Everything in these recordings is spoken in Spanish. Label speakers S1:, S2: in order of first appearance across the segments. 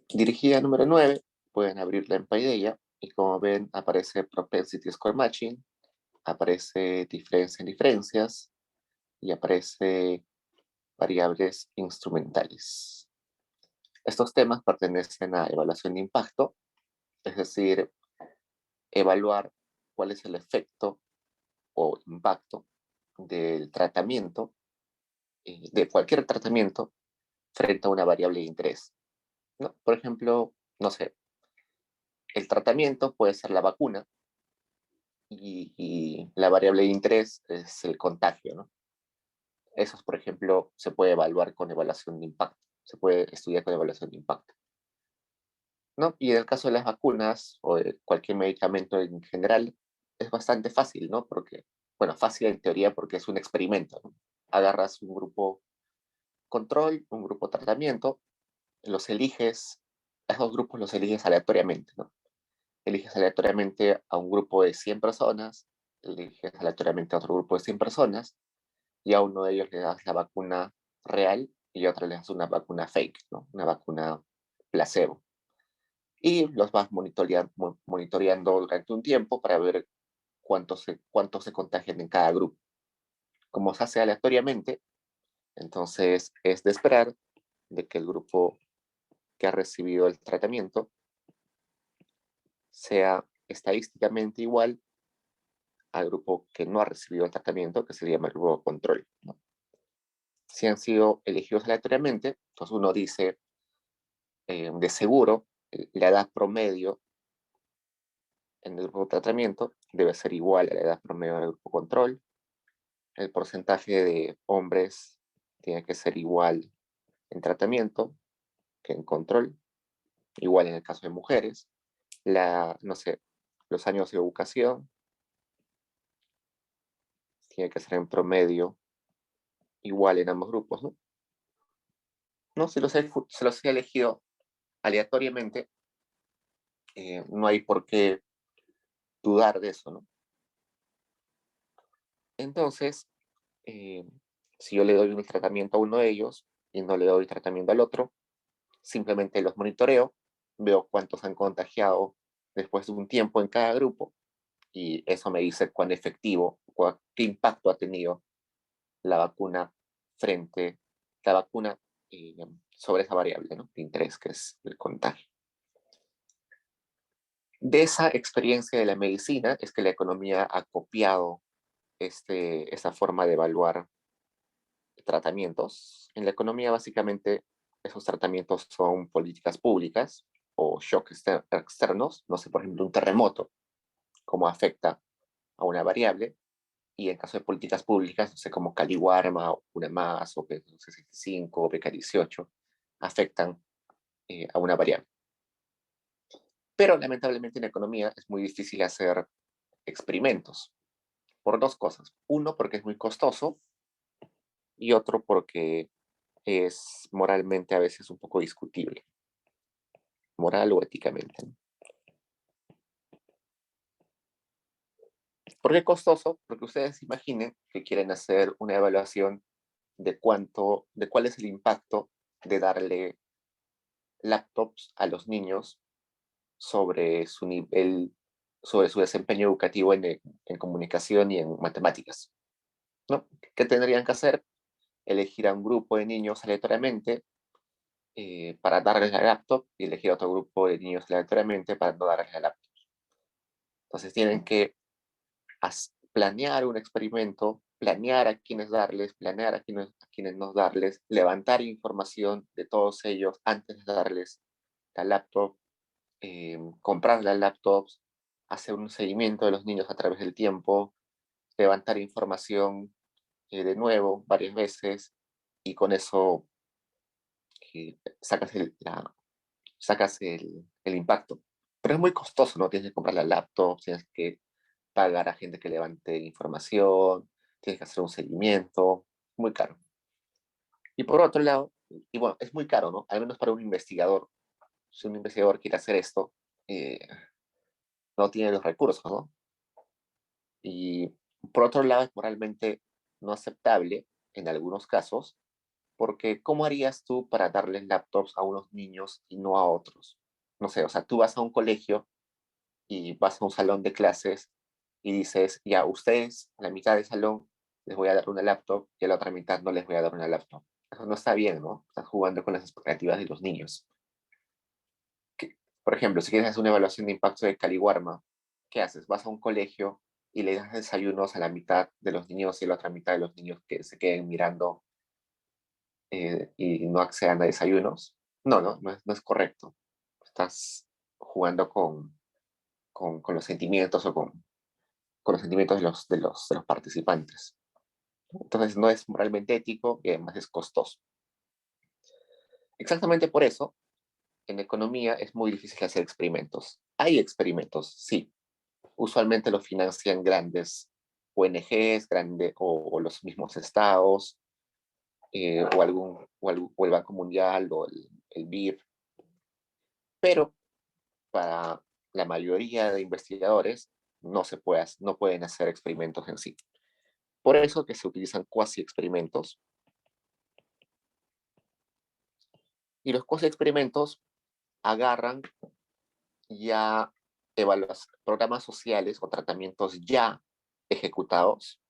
S1: Dirigida número 9, pueden abrirla en Paideia y como ven aparece Propensity Score Matching, aparece diferencia en diferencias y aparece variables instrumentales. Estos temas pertenecen a evaluación de impacto, es decir, evaluar cuál es el efecto o impacto del tratamiento, de cualquier tratamiento, frente a una variable de interés, ¿no? Por ejemplo, no sé, el tratamiento puede ser la vacuna y la variable de interés es el contagio, ¿no? Esos, por ejemplo, se puede evaluar con evaluación de impacto, se puede estudiar con evaluación de impacto, ¿no? Y en el caso de las vacunas o de cualquier medicamento en general, es bastante fácil, ¿no? Porque, bueno, fácil en teoría porque es un experimento, ¿no? Agarras un grupo control, un grupo tratamiento, los eliges, esos dos grupos los eliges aleatoriamente, ¿no? Eliges aleatoriamente a un grupo de 100 personas, eliges aleatoriamente a otro grupo de 100 personas, y a uno de ellos le das la vacuna real y a otro le das una vacuna fake, ¿no? Una vacuna placebo. Y los vas monitoreando durante un tiempo para ver cuántos se contagian en cada grupo. Como se hace aleatoriamente, entonces es de esperar de que el grupo que ha recibido el tratamiento sea estadísticamente igual al grupo que no ha recibido el tratamiento, que se llama el grupo control, ¿no? Si han sido elegidos aleatoriamente, entonces uno dice, de seguro, la edad promedio en el grupo de tratamiento debe ser igual a la edad promedio del grupo control, el porcentaje de hombres tiene que ser igual en tratamiento que en control, igual en el caso de mujeres, no sé, los años de educación tiene que ser en promedio igual en ambos grupos, ¿no? No, se los he elegido aleatoriamente, no hay por qué dudar de eso, ¿no? Entonces, eh, si yo le doy un tratamiento a uno de ellos y no le doy tratamiento al otro, simplemente los monitoreo, veo cuántos han contagiado después de un tiempo en cada grupo y eso me dice cuán efectivo, qué impacto ha tenido la vacuna frente, la vacuna eh, sobre esa variable, ¿no? De interés que es el contagio. De esa experiencia de la medicina es que la economía ha copiado esa forma de evaluar tratamientos. En la economía, básicamente, esos tratamientos son políticas públicas o shocks externos. No sé, por ejemplo, un terremoto, cómo afecta a una variable. Y en caso de políticas públicas, no sé, como Caliwarma, o una más, o P65, o PK18, afectan a una variable. Pero lamentablemente en economía es muy difícil hacer experimentos por dos cosas. Uno, porque es muy costoso y otro porque es moralmente a veces un poco discutible, moral o éticamente, ¿no? ¿Por qué costoso? Porque ustedes imaginen que quieren hacer una evaluación de cuál es el impacto de darle laptops a los niños sobre su nivel, sobre su desempeño educativo en comunicación y en matemáticas, ¿no? ¿Qué tendrían que hacer? Elegir a un grupo de niños aleatoriamente para darles la laptop y elegir a otro grupo de niños aleatoriamente para no darles la laptop. Entonces tienen que planear un experimento, planear a quiénes darles, planear a quienes no darles, levantar información de todos ellos antes de darles la laptop, comprar las laptops, hacer un seguimiento de los niños a través del tiempo, levantar información de nuevo varias veces y con eso sacas el impacto. Pero es muy costoso, ¿no? Tienes que comprar la laptop, tienes que pagar a gente que levante información, tienes que hacer un seguimiento, muy caro. Y por otro lado, y bueno, es muy caro, ¿no? Al menos para un investigador. Si un investigador quiere hacer esto, eh, no tiene los recursos, ¿no? Y por otro lado, es moralmente no aceptable en algunos casos Porque ¿cómo harías tú para darles laptops a unos niños y no a otros? No sé, o sea, tú vas a un colegio y vas a un salón de clases y dices, ya, ustedes, a la mitad del salón, les voy a dar una laptop y a la otra mitad no les voy a dar una laptop. Eso no está bien, ¿no? Estás jugando con las expectativas de los niños. Por ejemplo, si quieres hacer una evaluación de impacto de Caliwarma, ¿qué haces? Vas a un colegio y le das desayunos a la mitad de los niños y a la otra mitad de los niños que se queden mirando y no accedan a desayunos. No es correcto. Estás jugando con los sentimientos o con los sentimientos de los participantes. Entonces no es moralmente ético y además es costoso. Exactamente por eso, en economía es muy difícil hacer experimentos. Hay experimentos, sí. Usualmente los financian grandes ONGs, o los mismos estados, o el Banco Mundial o el BIR, pero para la mayoría de investigadores no pueden hacer experimentos en sí. Por eso que se utilizan cuasi experimentos. Y los cuasi experimentos agarran ya programas sociales o tratamientos ya ejecutados,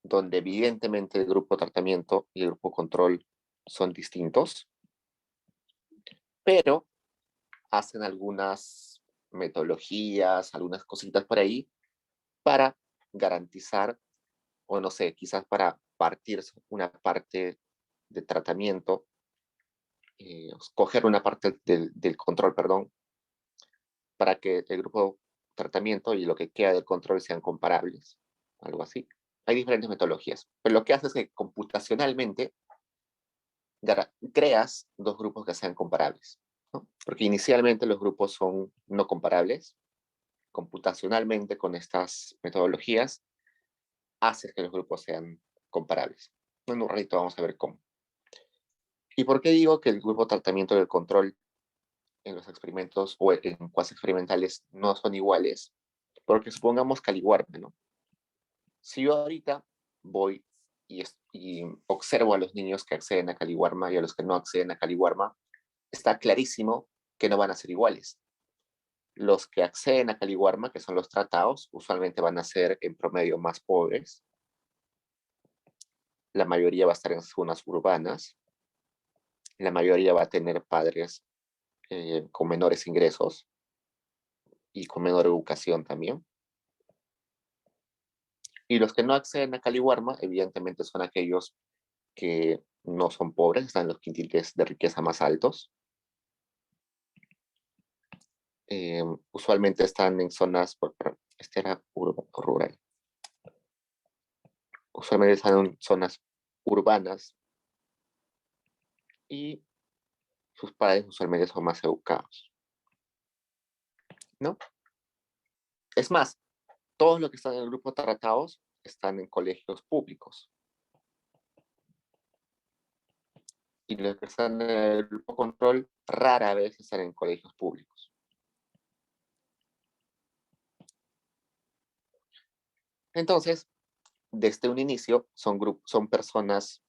S1: donde evidentemente el grupo tratamiento y el grupo control son distintos, pero hacen algunas metodologías, algunas cositas por ahí para garantizar, o no sé, quizás para partir una parte de tratamiento, coger una parte del control, perdón, para que el grupo tratamiento y lo que queda del control sean comparables, algo así. Hay diferentes metodologías, pero lo que hace es que computacionalmente creas dos grupos que sean comparables, ¿no? Porque inicialmente los grupos son no comparables. Computacionalmente con estas metodologías haces que los grupos sean comparables. En un ratito vamos a ver cómo. ¿Y por qué digo que el grupo tratamiento del control en los experimentos o en cuasi experimentales no son iguales? Porque supongamos Caliwarma, ¿no? Si yo ahorita voy y observo a los niños que acceden a Caliwarma y a los que no acceden a Caliwarma, está clarísimo que no van a ser iguales. Los que acceden a Caliwarma, que son los tratados, usualmente van a ser en promedio más pobres. La mayoría va a estar en zonas urbanas. La mayoría va a tener padres con menores ingresos y con menor educación también. Y los que no acceden a Caliwarma, evidentemente son aquellos que no son pobres, están en los quintiles de riqueza más altos. Usualmente están en zonas, este era rural, usualmente están en zonas urbanas y sus padres usualmente son más educados, ¿no? Es más, todos los que están en el grupo tratados están en colegios públicos. Y los que están en el grupo control rara vez están en colegios públicos. Entonces, desde un inicio son personas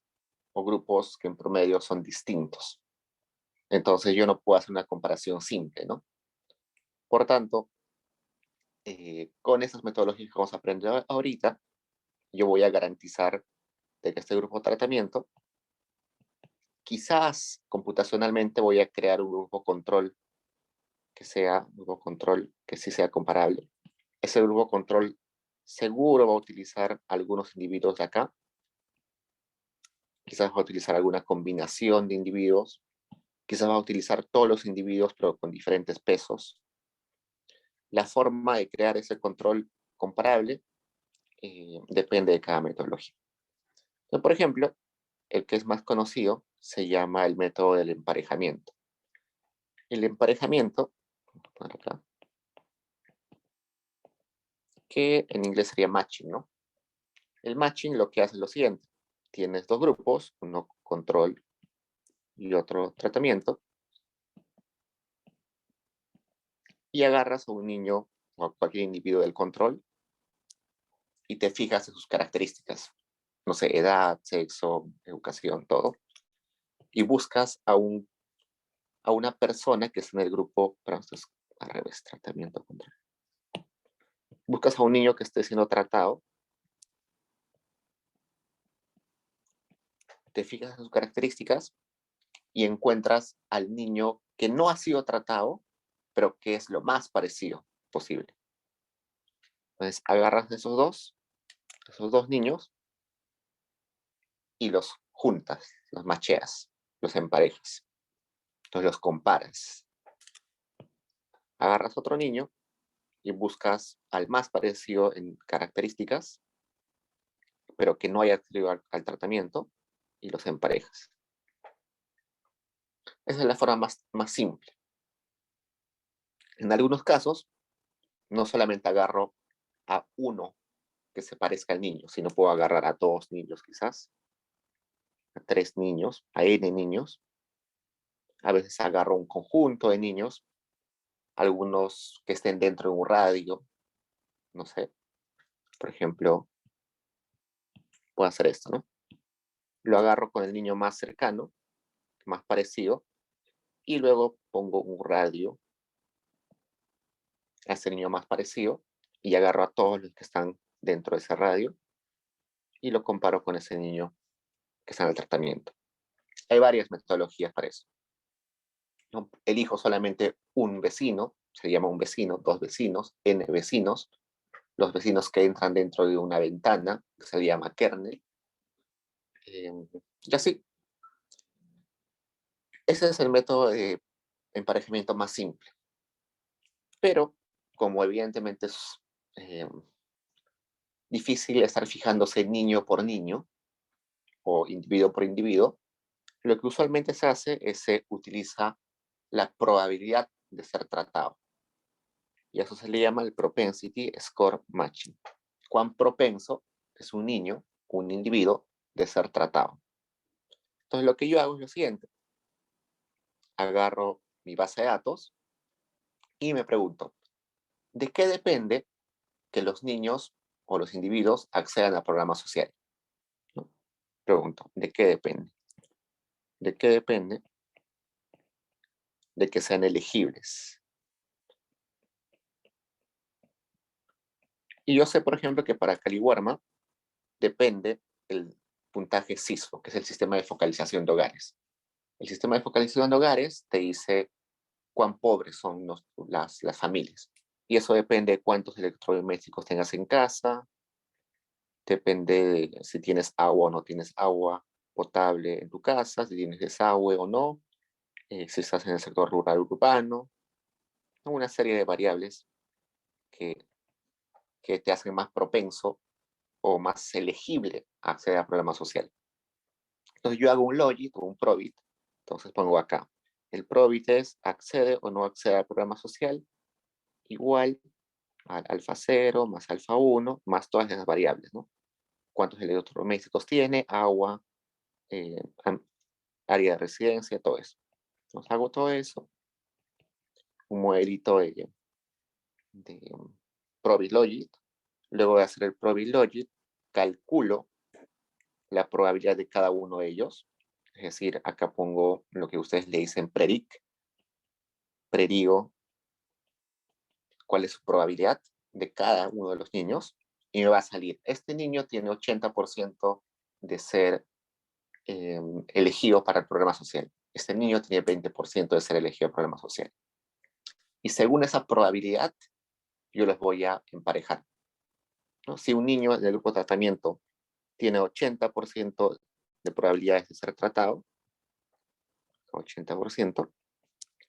S1: o grupos que en promedio son distintos. Entonces yo no puedo hacer una comparación simple, ¿no? Por tanto, con esas metodologías que vamos a aprender ahorita, yo voy a garantizar de que este grupo de tratamiento, quizás computacionalmente voy a crear un grupo control que sí sea comparable. Ese grupo control seguro va a utilizar algunos individuos de acá, quizás va a utilizar alguna combinación de individuos, quizás va a utilizar todos los individuos pero con diferentes pesos. La forma de crear ese control comparable depende de cada metodología. Entonces, por ejemplo, el que es más conocido se llama el método del emparejamiento. El emparejamiento, acá, que en inglés sería matching, ¿no? El matching lo que hace es lo siguiente. Tienes dos grupos, uno control y otro tratamiento, y agarras a un niño o a cualquier individuo del control y te fijas en sus características. no sé, edad, sexo, educación, todo, y buscas a una persona que está en el grupo, pero esto es al revés, tratamiento contra. Buscas a un niño que esté siendo tratado, te fijas en sus características y encuentras al niño que no ha sido tratado, pero que es lo más parecido posible. Entonces agarras esos dos niños y los juntas, los macheas, los emparejas, entonces los comparas. Agarras otro niño y buscas al más parecido en características, pero que no haya accedido al tratamiento, y los emparejas. Esa es la forma más simple. En algunos casos, no solamente agarro a uno que se parezca al niño, sino puedo agarrar a dos niños quizás, a tres niños, a n niños. A veces agarro un conjunto de niños, algunos que estén dentro de un radio, no sé. Por ejemplo, puedo hacer esto, ¿no? Lo agarro con el niño más cercano, más parecido, y luego pongo un radio a ese niño más parecido y agarro a todos los que están dentro de ese radio y lo comparo con ese niño que está en el tratamiento. Hay varias metodologías para eso. ¿No? Elijo solamente un vecino, se llama un vecino, dos vecinos, n vecinos, los vecinos que entran dentro de una ventana, que se llama kernel, y así. Ese es el método de emparejamiento más simple. Pero, como evidentemente es eh, difícil estar fijándose niño por niño o individuo por individuo, lo que usualmente se hace es se utiliza la probabilidad de ser tratado. Y eso se le llama el propensity score matching. Cuán propenso es un niño, un individuo, de ser tratado. Entonces lo que yo hago es lo siguiente. Agarro mi base de datos y me pregunto, ¿de qué depende que los niños o los individuos accedan al programa social? ¿No? Pregunto, ¿de qué depende? ¿De qué depende? De que sean elegibles. Y yo sé, por ejemplo, que para Caliwarma depende el puntaje SISFO, que es el sistema de focalización de hogares. El sistema de focalización de hogares te dice cuán pobres son las familias. Y eso depende de cuántos electrodomésticos tengas en casa, depende de si tienes agua o no tienes agua potable en tu casa, si tienes desagüe o no, si estás en el sector rural o urbano, una serie de variables que, que te hacen más propenso o más elegible a acceder al programa social. Entonces yo hago un logit o un probit, entonces pongo acá, el probit es accede o no accede al programa social, igual al alfa 0 más alfa 1 más todas esas variables, ¿no? Cuántos electrodomésticos tiene, agua, eh, área de residencia, todo eso. Entonces hago todo eso, un modelito de probit logit, luego de hacer el probit logit, calculo la probabilidad de cada uno de ellos, es decir, acá pongo lo que ustedes le dicen predict, predigo cuál es su probabilidad de cada uno de los niños y me va a salir, este niño tiene 80% de ser elegido para el programa social, este niño tiene 20% de ser elegido para el programa social. Y según esa probabilidad, yo los voy a emparejar, ¿no? Si un niño del grupo de tratamiento tiene 80% de probabilidades de ser tratado, 80%,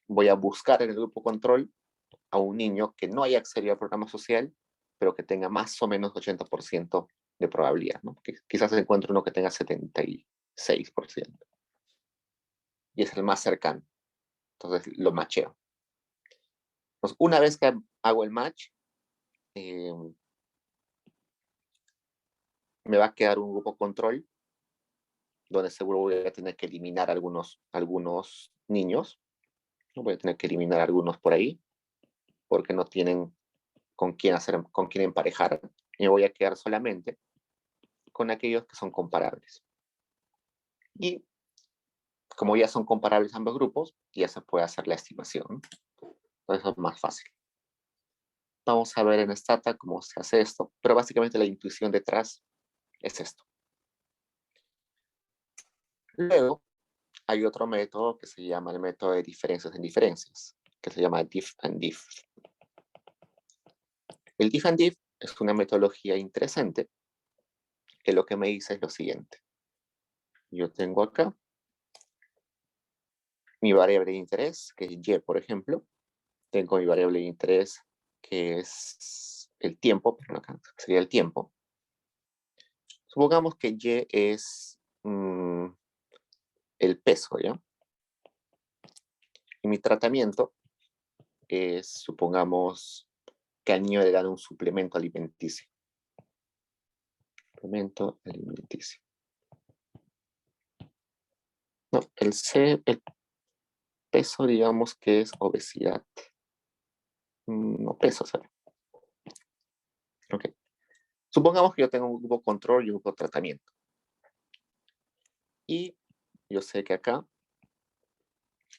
S1: voy a buscar en el grupo control a un niño que no haya accedido al programa social, pero que tenga más o menos 80% de probabilidad, ¿no? Quizás encuentre uno que tenga 76%. Y es el más cercano. Entonces lo macheo. Entonces, una vez que hago el match, me va a quedar un grupo control donde seguro voy a tener que eliminar algunos niños. ¿No? Voy a tener que eliminar algunos por ahí porque no tienen con quién emparejar. Y me voy a quedar solamente con aquellos que son comparables. Y como ya son comparables ambos grupos, ya se puede hacer la estimación. Entonces es más fácil. Vamos a ver en Stata cómo se hace esto, pero básicamente la intuición detrás es esto. Luego, hay otro método que se llama el método de diferencias en diferencias, que se llama diff and diff. El diff and diff es una metodología interesante que lo que me dice es lo siguiente. Yo tengo acá mi variable de interés, que es y, por ejemplo. Tengo mi variable de interés, que es el tiempo, pero acá sería el tiempo. Supongamos que y es el peso, ¿ya? Y mi tratamiento es, supongamos, que al niño le dan un suplemento alimenticio. Suplemento alimenticio. No, el peso, digamos que es obesidad. No, peso, ¿sabes? Ok. Supongamos que yo tengo un grupo control y un grupo tratamiento. Y yo sé que acá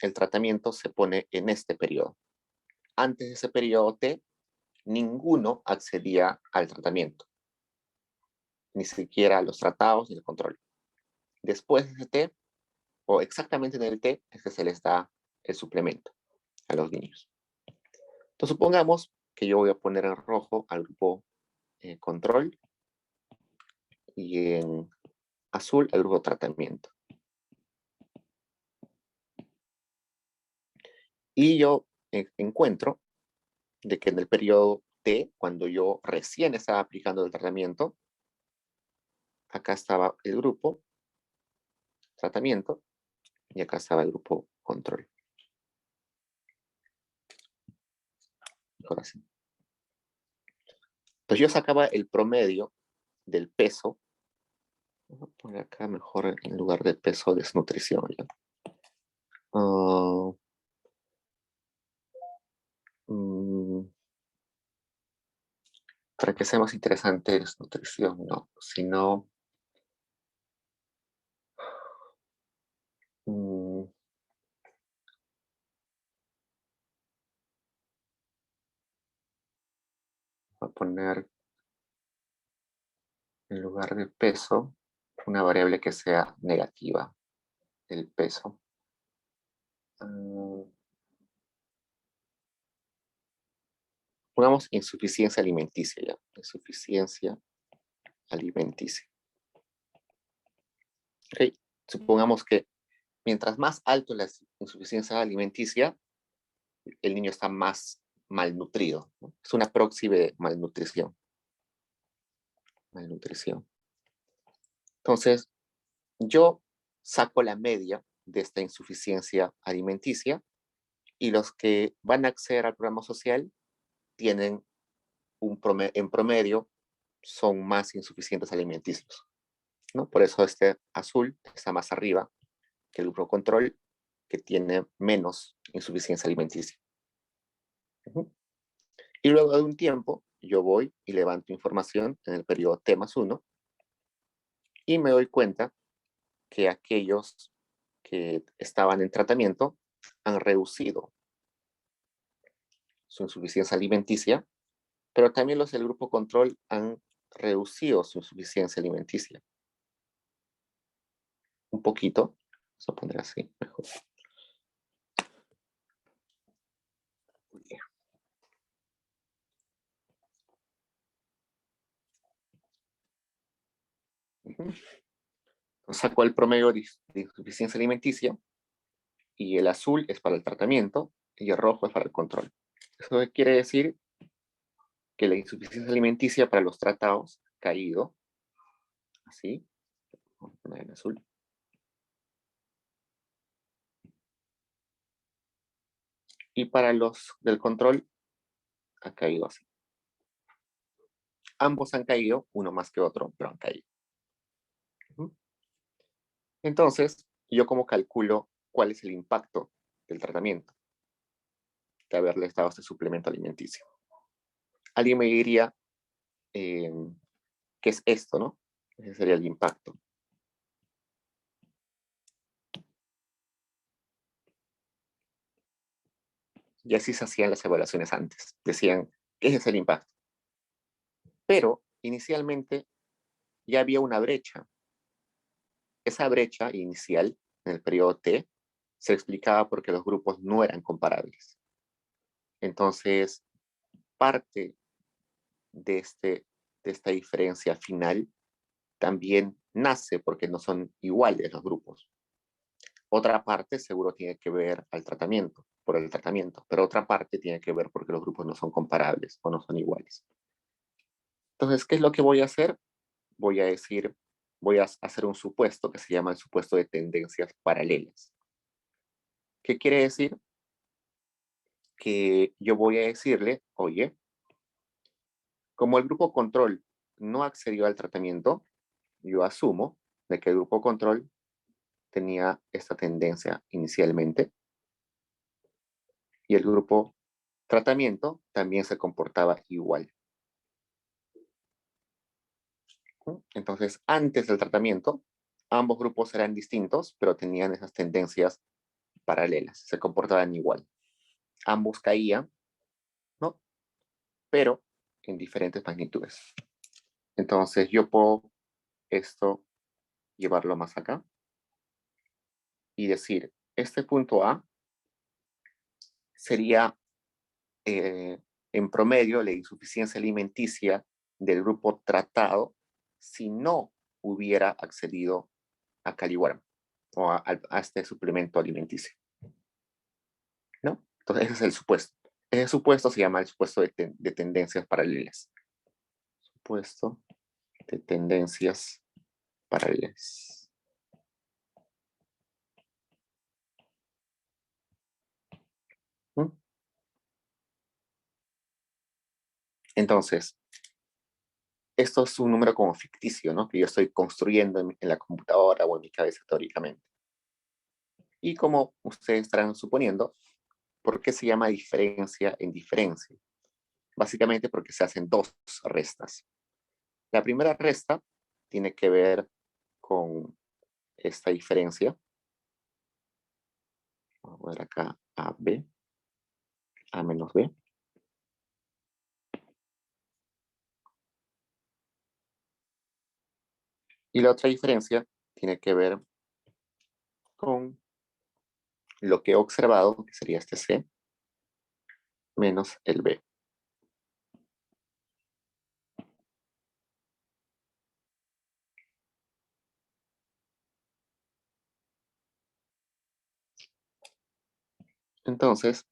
S1: el tratamiento se pone en este periodo. Antes de ese periodo T, ninguno accedía al tratamiento, ni siquiera a los tratados ni el control. Después de ese T, o exactamente en el T, es que se les da el suplemento a los niños. Entonces supongamos que yo voy a poner en rojo al grupo control y en azul al grupo tratamiento. Y yo encuentro de que en el periodo T, cuando yo recién estaba aplicando el tratamiento, acá estaba el grupo tratamiento y acá estaba el grupo control. Ahora sí. Entonces yo sacaba el promedio del peso. Voy a poner acá mejor en lugar de peso desnutrición. ¿Ya? Para que sea más interesante desnutrición, no. Sino voy a poner en lugar de peso una variable que sea negativa del peso. Pongamos insuficiencia alimenticia, ¿ya? Insuficiencia alimenticia. Ok, supongamos que mientras más alto la insuficiencia alimenticia, el niño está más malnutrido, ¿no? Es una proxy de malnutrición. Malnutrición. Entonces, yo saco la media de esta insuficiencia alimenticia y los que van a acceder al programa social tienen en promedio son más insuficientes alimenticios, ¿no? Por eso este azul está más arriba que el grupo control, que tiene menos insuficiencia alimenticia. Y luego de un tiempo, yo voy y levanto información en el periodo T+1 y me doy cuenta que aquellos que estaban en tratamiento han reducido su insuficiencia alimenticia, pero también los del grupo control han reducido su insuficiencia alimenticia. Un poquito, vamos a poner así, mejor. Saco el promedio de insuficiencia alimenticia y el azul es para el tratamiento y el rojo es para el control. Eso quiere decir que la insuficiencia alimenticia para los tratados ha caído, así, vamos a poner en azul. Y para los del control ha caído así. Ambos han caído, uno más que otro, pero han caído. Entonces, yo como calculo cuál es el impacto del tratamiento de haberle dado este suplemento alimenticio. Alguien me diría, ¿qué es esto, no? Ese sería el impacto. Y así se hacían las evaluaciones antes. Decían, ese es el impacto. Pero inicialmente ya había una brecha. Esa brecha inicial en el periodo T se explicaba porque los grupos no eran comparables. Entonces, parte de esta diferencia final también nace porque no son iguales los grupos. Otra parte seguro tiene que ver por el tratamiento, pero otra parte tiene que ver porque los grupos no son comparables o no son iguales. Entonces, ¿qué es lo que voy a hacer? Voy a hacer un supuesto que se llama el supuesto de tendencias paralelas. ¿Qué quiere decir? Que yo voy a decirle, oye, como el grupo control no accedió al tratamiento, yo asumo de que el grupo control tenía esta tendencia inicialmente y el grupo tratamiento también se comportaba igual. Entonces, antes del tratamiento, ambos grupos eran distintos, pero tenían esas tendencias paralelas, se comportaban igual. Ambos caían, ¿no? Pero en diferentes magnitudes. Entonces, yo puedo esto llevarlo más acá y decir, este punto A sería en promedio la insuficiencia alimenticia del grupo tratado si no hubiera accedido a Caliwarm o a este suplemento alimenticio, ¿no? Entonces ese es el supuesto. Ese supuesto se llama el supuesto de tendencias paralelas. Supuesto de tendencias paralelas. ¿Mm? Entonces, esto es un número como ficticio, ¿no? Que yo estoy construyendo en la computadora o en mi cabeza teóricamente. Y como ustedes estarán suponiendo, ¿por qué se llama diferencia en diferencia? Básicamente porque se hacen dos restas. La primera resta tiene que ver con esta diferencia. Vamos a ver acá A, B, A menos B. Y la otra diferencia tiene que ver con lo que he observado, que sería este C, menos el B. Entonces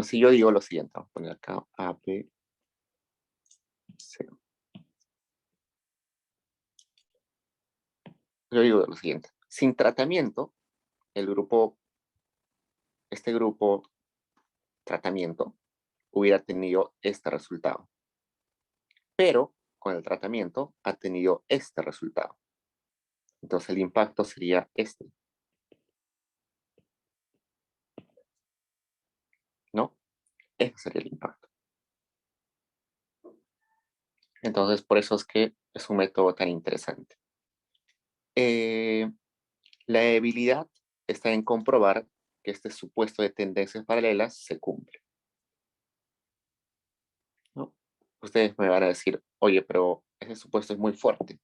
S1: si yo digo lo siguiente, vamos a poner acá A, B, C. Yo digo lo siguiente, sin tratamiento, este grupo tratamiento hubiera tenido este resultado. Pero con el tratamiento ha tenido este resultado. Entonces el impacto sería este, ¿no? Ese sería el impacto. Entonces por eso es que es un método tan interesante. La debilidad está en comprobar que este supuesto de tendencias paralelas se cumple, ¿no? Ustedes me van a decir, oye, pero ese supuesto es muy fuerte.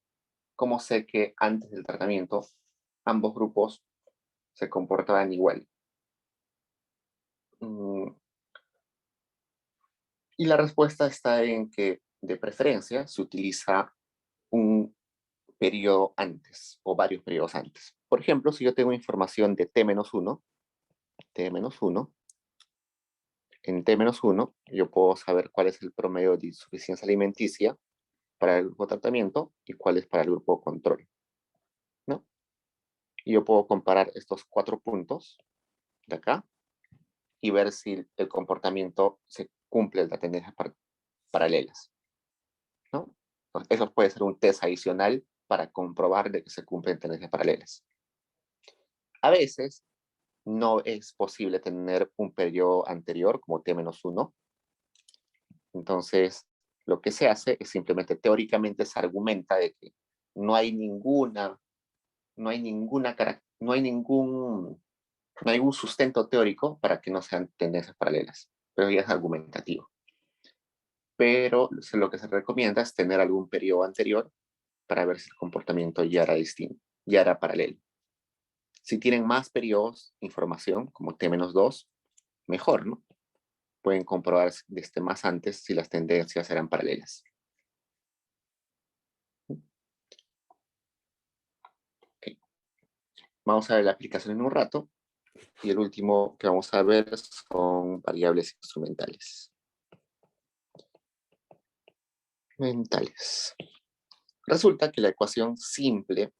S1: ¿Cómo sé que antes del tratamiento ambos grupos se comportaban igual? Y la respuesta está en que de preferencia se utiliza un periodo antes o varios periodos antes. Por ejemplo, si yo tengo información de T-1, T-1, en T-1 yo puedo saber cuál es el promedio de insuficiencia alimenticia para el grupo tratamiento y cuál es para el grupo control, ¿no? Y yo puedo comparar estos 4 puntos de acá y ver si el comportamiento se cumple de las tendencias paralelas, ¿no? Entonces, eso puede ser un test adicional para comprobar de que se cumplen tendencias paralelas. A veces no es posible tener un periodo anterior como T-1, entonces lo que se hace es simplemente teóricamente se argumenta de que no hay ninguna, no hay ninguna, no hay ningún, no hay ningún sustento teórico para que no sean tendencias paralelas, pero ya es argumentativo. Pero lo que se recomienda es tener algún periodo anterior para ver si el comportamiento ya era distinto, ya era paralelo. Si tienen más periodos, información, como T-2, mejor, ¿no? Pueden comprobar desde más antes si las tendencias eran paralelas. Okay. Vamos a ver la aplicación en un rato. Y el último que vamos a ver son variables instrumentales. Resulta que la ecuación simple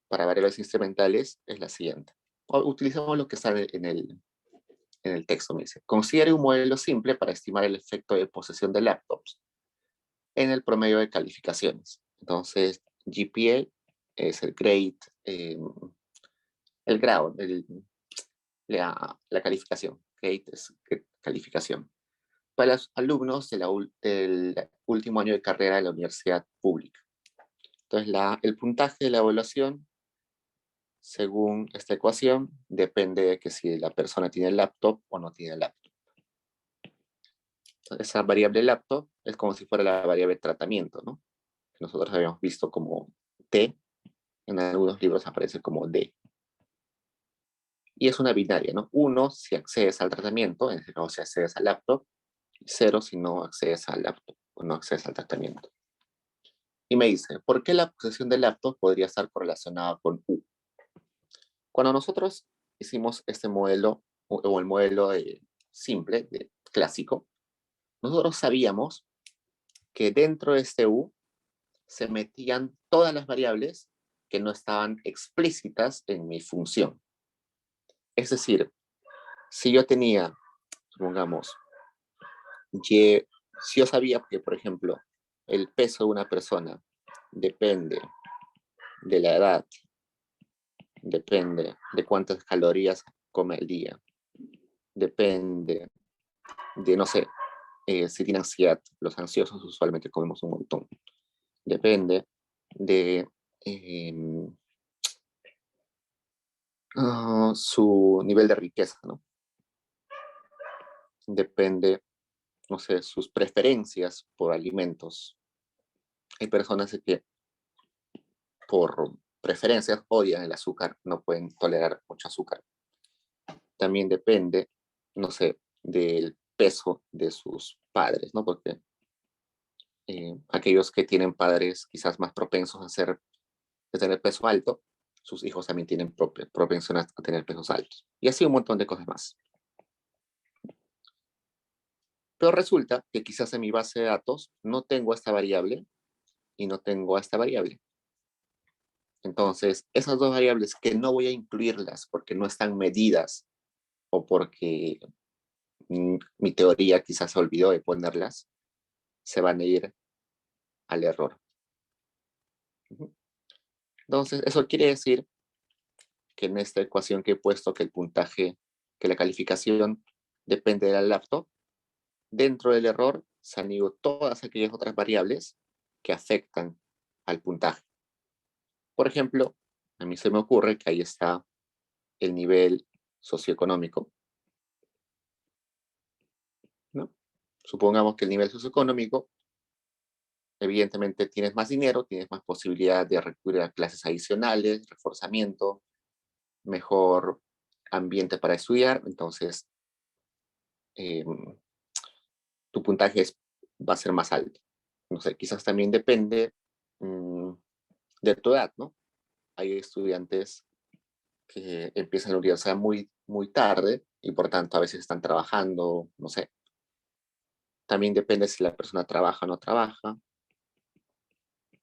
S1: para variables instrumentales es la siguiente. Utilizamos lo que está en el texto. Me dice, considere un modelo simple para estimar el efecto de posesión de laptops en el promedio de calificaciones. Entonces, GPA es el grade, el grado, la calificación. Grade es calificación. Para los alumnos del último año de carrera de la universidad pública. Entonces, el puntaje de la evaluación, según esta ecuación, depende de que si la persona tiene laptop o no tiene laptop. Entonces, esa variable laptop es como si fuera la variable tratamiento, ¿no? Que nosotros habíamos visto como T, en algunos libros aparece como D. Y es una binaria, ¿no? 1 si accedes al tratamiento, en este caso si accedes al laptop, 0 si no accedes al laptop o no accedes al tratamiento. Y me dice, ¿por qué la posesión del laptop podría estar correlacionada con U? Cuando nosotros hicimos este modelo, o el modelo simple, clásico, nosotros sabíamos que dentro de este U se metían todas las variables que no estaban explícitas en mi función. Es decir, si yo tenía, supongamos, si yo sabía que, por ejemplo, el peso de una persona depende de la edad, depende de cuántas calorías come al día, depende de, no sé, si tiene ansiedad. Los ansiosos usualmente comemos un montón. Depende de su nivel de riqueza, ¿no? Depende, no sé, sus preferencias por alimentos. Hay personas que por preferencias odian el azúcar, no pueden tolerar mucho azúcar. También depende, no sé, del peso de sus padres, ¿no? Porque aquellos que tienen padres quizás más propensos a tener peso alto, sus hijos también tienen propensión a tener pesos altos. Y así un montón de cosas más. Pero resulta que quizás en mi base de datos no tengo esta variable y no tengo esta variable. Entonces, esas dos variables que no voy a incluirlas porque no están medidas o porque mi teoría quizás se olvidó de ponerlas, se van a ir al error. Entonces, eso quiere decir que en esta ecuación que he puesto que el puntaje, que la calificación depende de la laptop, dentro del error se han ido todas aquellas otras variables que afectan al puntaje. Por ejemplo, a mí se me ocurre que ahí está el nivel socioeconómico, ¿no? Supongamos que el nivel socioeconómico, evidentemente tienes más dinero, tienes más posibilidad de recurrir a clases adicionales, reforzamiento, mejor ambiente para estudiar, entonces eh, tu puntaje va a ser más alto. No sé, quizás también depende de tu edad, ¿no? Hay estudiantes que empiezan la universidad muy, muy tarde y por tanto a veces están trabajando, no sé. También depende si la persona trabaja o no trabaja.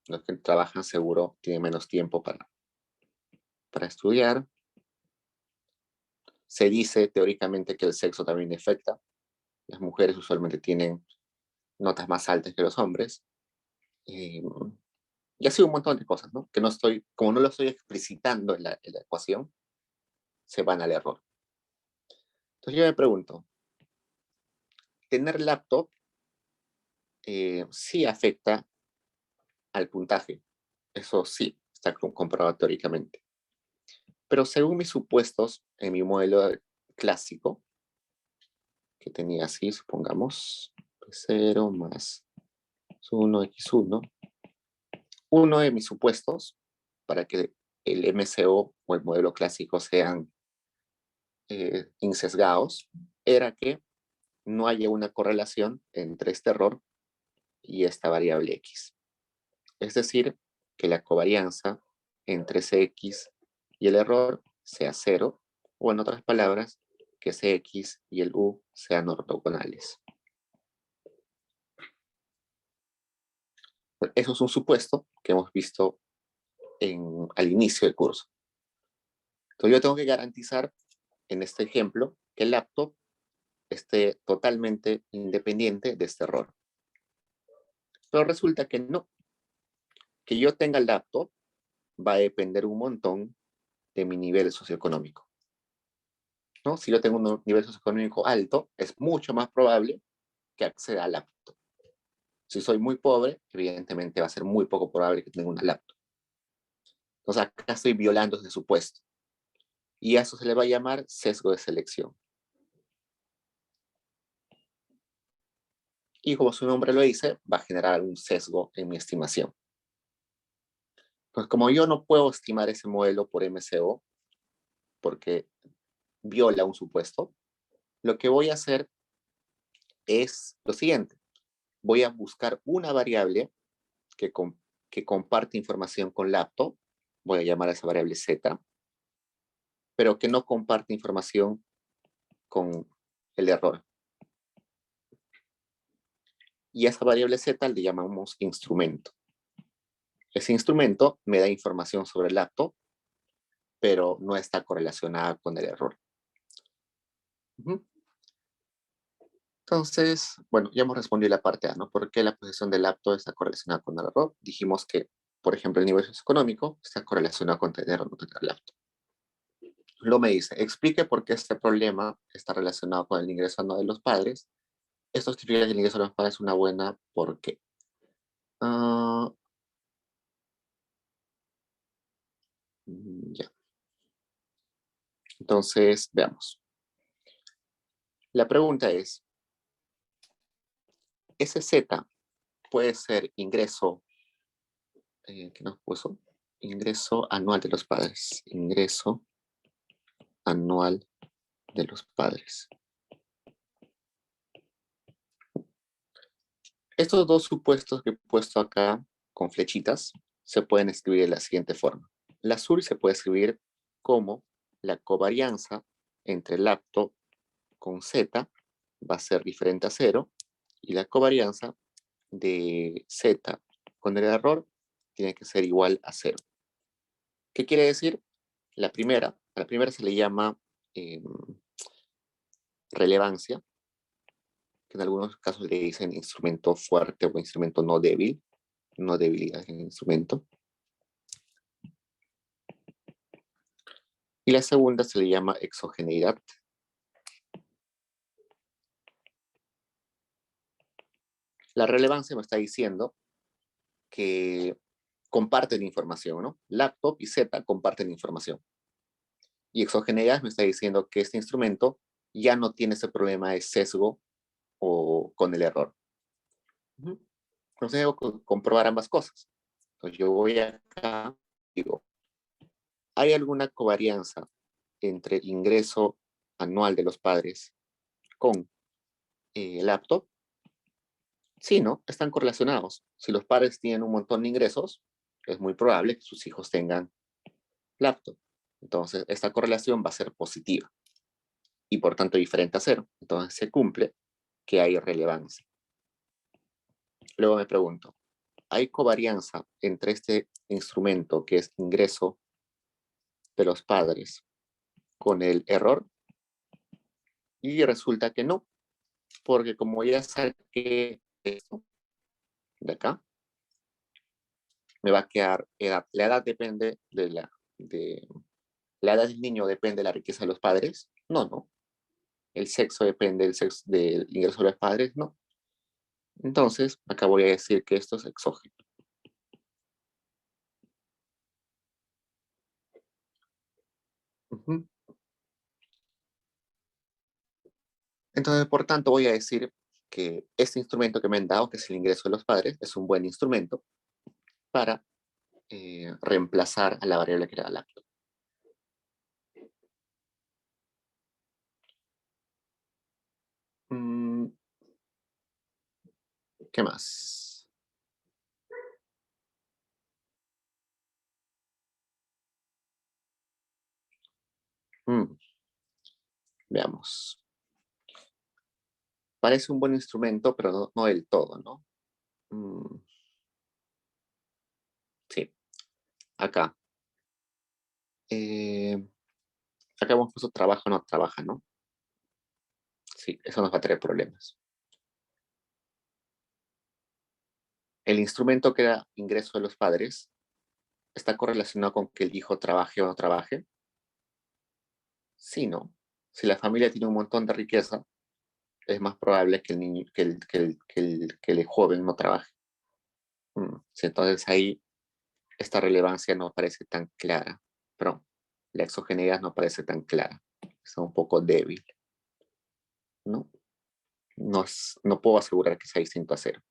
S1: Los que trabajan seguro tienen menos tiempo para estudiar. Se dice teóricamente que el sexo también afecta. Las mujeres usualmente tienen notas más altas que los hombres. Y así un montón de cosas, ¿no? Que no estoy, como no lo estoy explicitando en la ecuación, se van al error. Entonces yo me pregunto, ¿tener laptop sí afecta al puntaje. Eso sí, está comprobado teóricamente. Pero según mis supuestos, en mi modelo clásico, que tenía así, supongamos, P0 más 1, X1, uno de mis supuestos para que el MCO o el modelo clásico sean insesgados era que no haya una correlación entre este error y esta variable X. Es decir, que la covarianza entre Cx y el error sea cero, o en otras palabras, que Cx y el U sean ortogonales. Eso es un supuesto que hemos visto al inicio del curso. Entonces yo tengo que garantizar en este ejemplo que el laptop esté totalmente independiente de este error. Pero resulta que no. Que yo tenga el laptop va a depender un montón de mi nivel socioeconómico, ¿no? Si yo tengo un nivel socioeconómico alto, es mucho más probable que acceda al laptop. Si soy muy pobre, evidentemente va a ser muy poco probable que tenga una laptop. Entonces acá estoy violando ese supuesto. Y a eso se le va a llamar sesgo de selección. Y como su nombre lo dice, va a generar un sesgo en mi estimación. Pues como yo no puedo estimar ese modelo por MCO, porque viola un supuesto, lo que voy a hacer es lo siguiente. Voy a buscar una variable que comparte información con laptop, voy a llamar a esa variable Z, pero que no comparte información con el error. Y a esa variable Z le llamamos instrumento. Ese instrumento me da información sobre el laptop, pero no está correlacionada con el error. Entonces, bueno, ya hemos respondido la parte A, ¿no? ¿Por qué la posición del laptop está correlacionada con el error? Dijimos que, por ejemplo, el nivel socioeconómico está correlacionado con tener o no tener laptop. Luego me dice, explique por qué este problema está relacionado con el ingreso anual de los padres. Esto significa que el ingreso de los padres es una buena, ¿por qué? Ya. Entonces, veamos. La pregunta es, ¿ese Z puede ser ingreso, ¿qué nos puso? Ingreso anual de los padres. Ingreso anual de los padres. Estos dos supuestos que he puesto acá con flechitas se pueden escribir de la siguiente forma. La azul se puede escribir como la covarianza entre laptop con Z va a ser diferente a 0 y la covarianza de Z con el error tiene que ser igual a 0. ¿Qué quiere decir? A la primera se le llama relevancia, que en algunos casos le dicen instrumento fuerte o instrumento no débil, no debilidad en el instrumento. Y la segunda se le llama exogeneidad. La relevancia me está diciendo que comparten información, ¿no? Laptop y Z comparten información. Y exogeneidad me está diciendo que este instrumento ya no tiene ese problema de sesgo o con el error. Entonces debo comprobar ambas cosas. Entonces yo voy acá y digo, ¿hay alguna covarianza entre ingreso anual de los padres con laptop? Sí, ¿no? Están correlacionados. Si los padres tienen un montón de ingresos, es muy probable que sus hijos tengan laptop. Entonces, esta correlación va a ser positiva y por tanto diferente a 0. Entonces, se cumple que hay relevancia. Luego me pregunto, ¿hay covarianza entre este instrumento que es ingreso de los padres con el error? Y resulta que no, porque como ya saqué esto de acá, me va a quedar edad. La edad depende de la edad del niño depende de la riqueza de los padres. No. El sexo depende del ingreso de los padres. No. Entonces, acá voy a decir que esto es exógeno. Ujú. Entonces, por tanto, voy a decir que este instrumento que me han dado, que es el ingreso de los padres, es un buen instrumento para reemplazar a la variable que era la laptop. Mm, ¿Qué más? Mm, Veamos. Parece un buen instrumento, pero no del todo, ¿no? Mm, sí, acá. Eh, Acá hemos puesto trabajo, no trabaja, ¿no? Sí, eso nos va a traer problemas. El instrumento que era ingreso de los padres está correlacionado con que el hijo trabaje o no trabaje. Sí, ¿no? Si la familia tiene un montón de riqueza, es más probable que el niño, que el joven no trabaje. Sí, entonces ahí esta relevancia no parece tan clara, pero la exogeneidad no parece tan clara, está un poco débil, ¿no? No puedo asegurar que sea distinto a cero,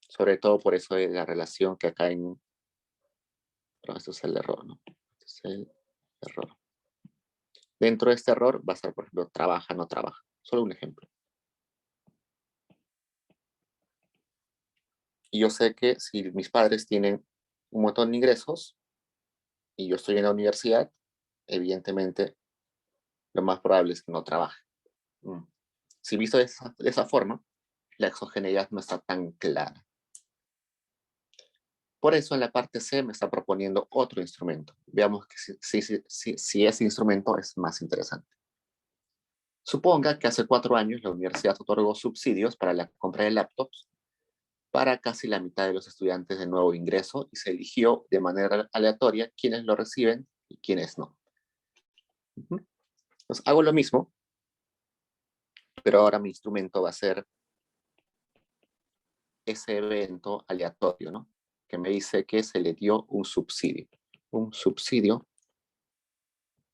S1: sobre todo por eso de la relación que acá en... Pero esto es el error, ¿no? Este es el error. Dentro de este error va a ser, por ejemplo, trabaja, no trabaja. Solo un ejemplo. Y yo sé que si mis padres tienen un montón de ingresos y yo estoy en la universidad, evidentemente lo más probable es que no trabaje. Mm. Si visto de esa forma, la exogeneidad no está tan clara. Por eso en la parte C me está proponiendo otro instrumento. Veamos que si ese instrumento es más interesante. Suponga que hace 4 años la universidad otorgó subsidios para la compra de laptops para casi la mitad de los estudiantes de nuevo ingreso y se eligió de manera aleatoria quiénes lo reciben y quiénes no. Entonces hago lo mismo, pero ahora mi instrumento va a ser ese evento aleatorio, ¿no? Que me dice que se le dio un subsidio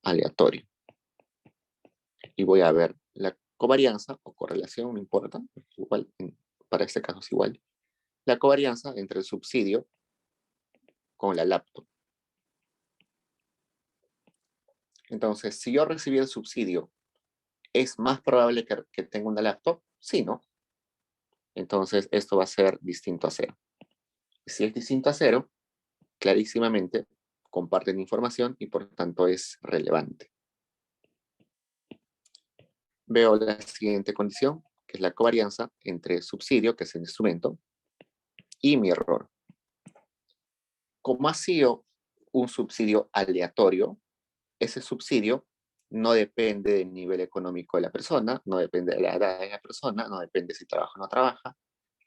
S1: aleatorio. Y voy a ver la covarianza o correlación, no importa, igual, para este caso es igual. La covarianza entre el subsidio con la laptop. Entonces, si yo recibí el subsidio, ¿es más probable que tenga una laptop? Sí, ¿no? Entonces, esto va a ser distinto a cero. Y si es distinto a cero, clarísimamente comparten información y por tanto es relevante. Veo la siguiente condición, que es la covarianza entre subsidio, que es el instrumento, y mi error. Como ha sido un subsidio aleatorio, ese subsidio no depende del nivel económico de la persona, no depende de la edad de la persona, no depende si trabaja o no trabaja,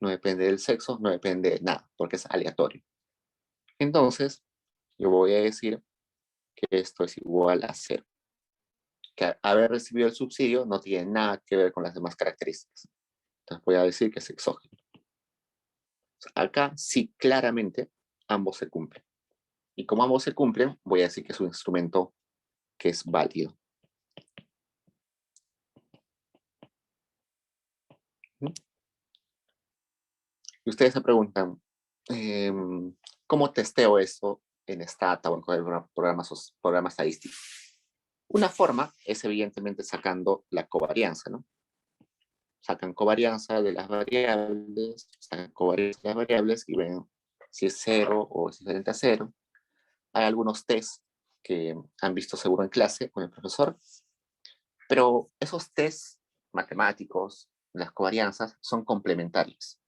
S1: no depende del sexo, no depende de nada, porque es aleatorio. Entonces, yo voy a decir que esto es igual a cero. Que haber recibido el subsidio no tiene nada que ver con las demás características. Entonces voy a decir que es exógeno. Acá sí claramente ambos se cumplen. Y como ambos se cumplen, voy a decir que es un instrumento que es válido. Y ustedes se preguntan, ¿cómo testeo eso en Stata o en cualquier programa estadístico? Una forma es evidentemente sacando la covarianza, ¿no? Sacan covarianza de las variables, sacan covarianza de las variables y ven si es cero o si es diferente a cero. Hay algunos tests que han visto seguro en clase con el profesor, pero esos tests matemáticos, las covarianzas, son complementarios.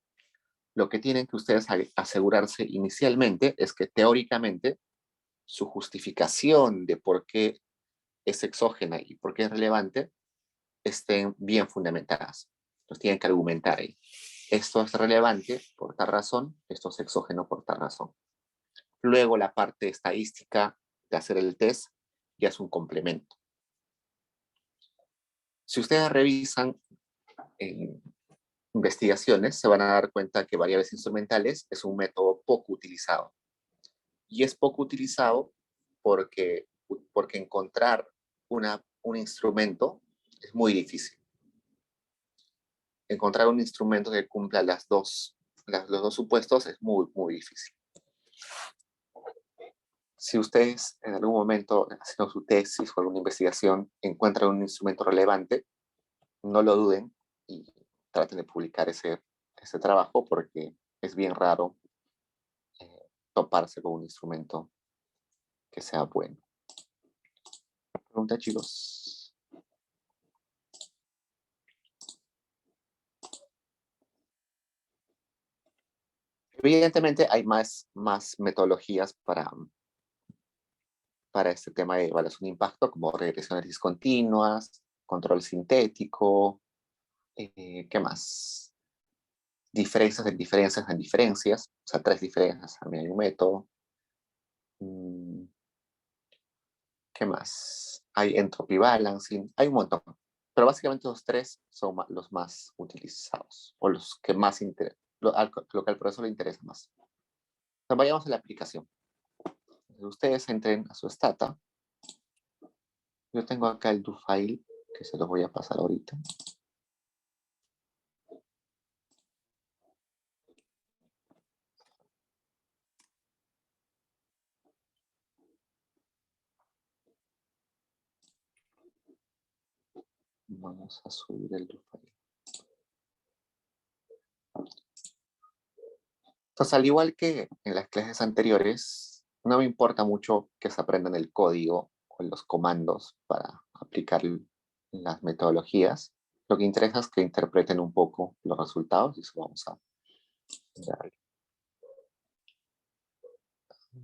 S1: Lo que tienen que ustedes asegurarse inicialmente es que teóricamente su justificación de por qué es exógena y por qué es relevante estén bien fundamentadas. Entonces tienen que argumentar ahí. Esto es relevante por tal razón, esto es exógeno por tal razón. Luego la parte estadística de hacer el test ya es un complemento. Si ustedes revisan investigaciones, se van a dar cuenta que variables instrumentales es un método poco utilizado. Y es poco utilizado porque encontrar un instrumento es muy difícil. Encontrar un instrumento que cumpla los dos supuestos es muy, muy difícil. Si ustedes en algún momento, haciendo su tesis o alguna investigación, encuentran un instrumento relevante, no lo duden y traten de publicar ese trabajo porque es bien raro toparse con un instrumento que sea bueno. Pregunta, chicos. Evidentemente hay más metodologías para este tema de evaluación de impacto, como regresiones discontinuas, control sintético, ¿qué más? Diferencias en diferencias en diferencias, o sea, 3 diferencias, también hay un método. ¿Qué más? Hay entropy balancing, hay un montón. Pero básicamente los 3 son los más utilizados, o los que más interesan, lo que al profesor le interesa más. Entonces, vayamos a la aplicación. Ustedes entren a su Stata. Yo tengo acá el do file, que se los voy a pasar ahorita. Vamos a subir el do file. Entonces, al igual que en las clases anteriores, no me importa mucho que se aprendan el código o los comandos para aplicar las metodologías. Lo que interesa es que interpreten un poco los resultados y eso vamos a ver.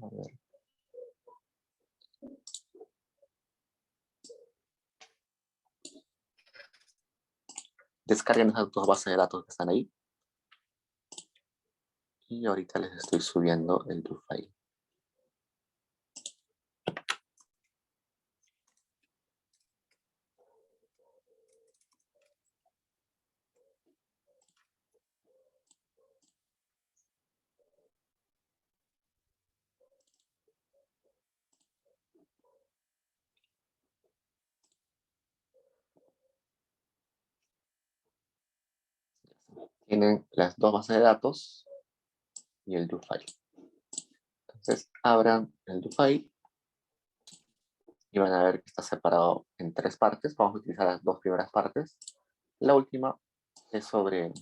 S1: A ver. Descarguen esas dos bases de datos que están ahí. Y ahorita les estoy subiendo el do file. Tienen las dos bases de datos y el do file. Entonces, abran el do file y van a ver que está separado en 3 partes. Vamos a utilizar las 2 primeras partes. La última es sobre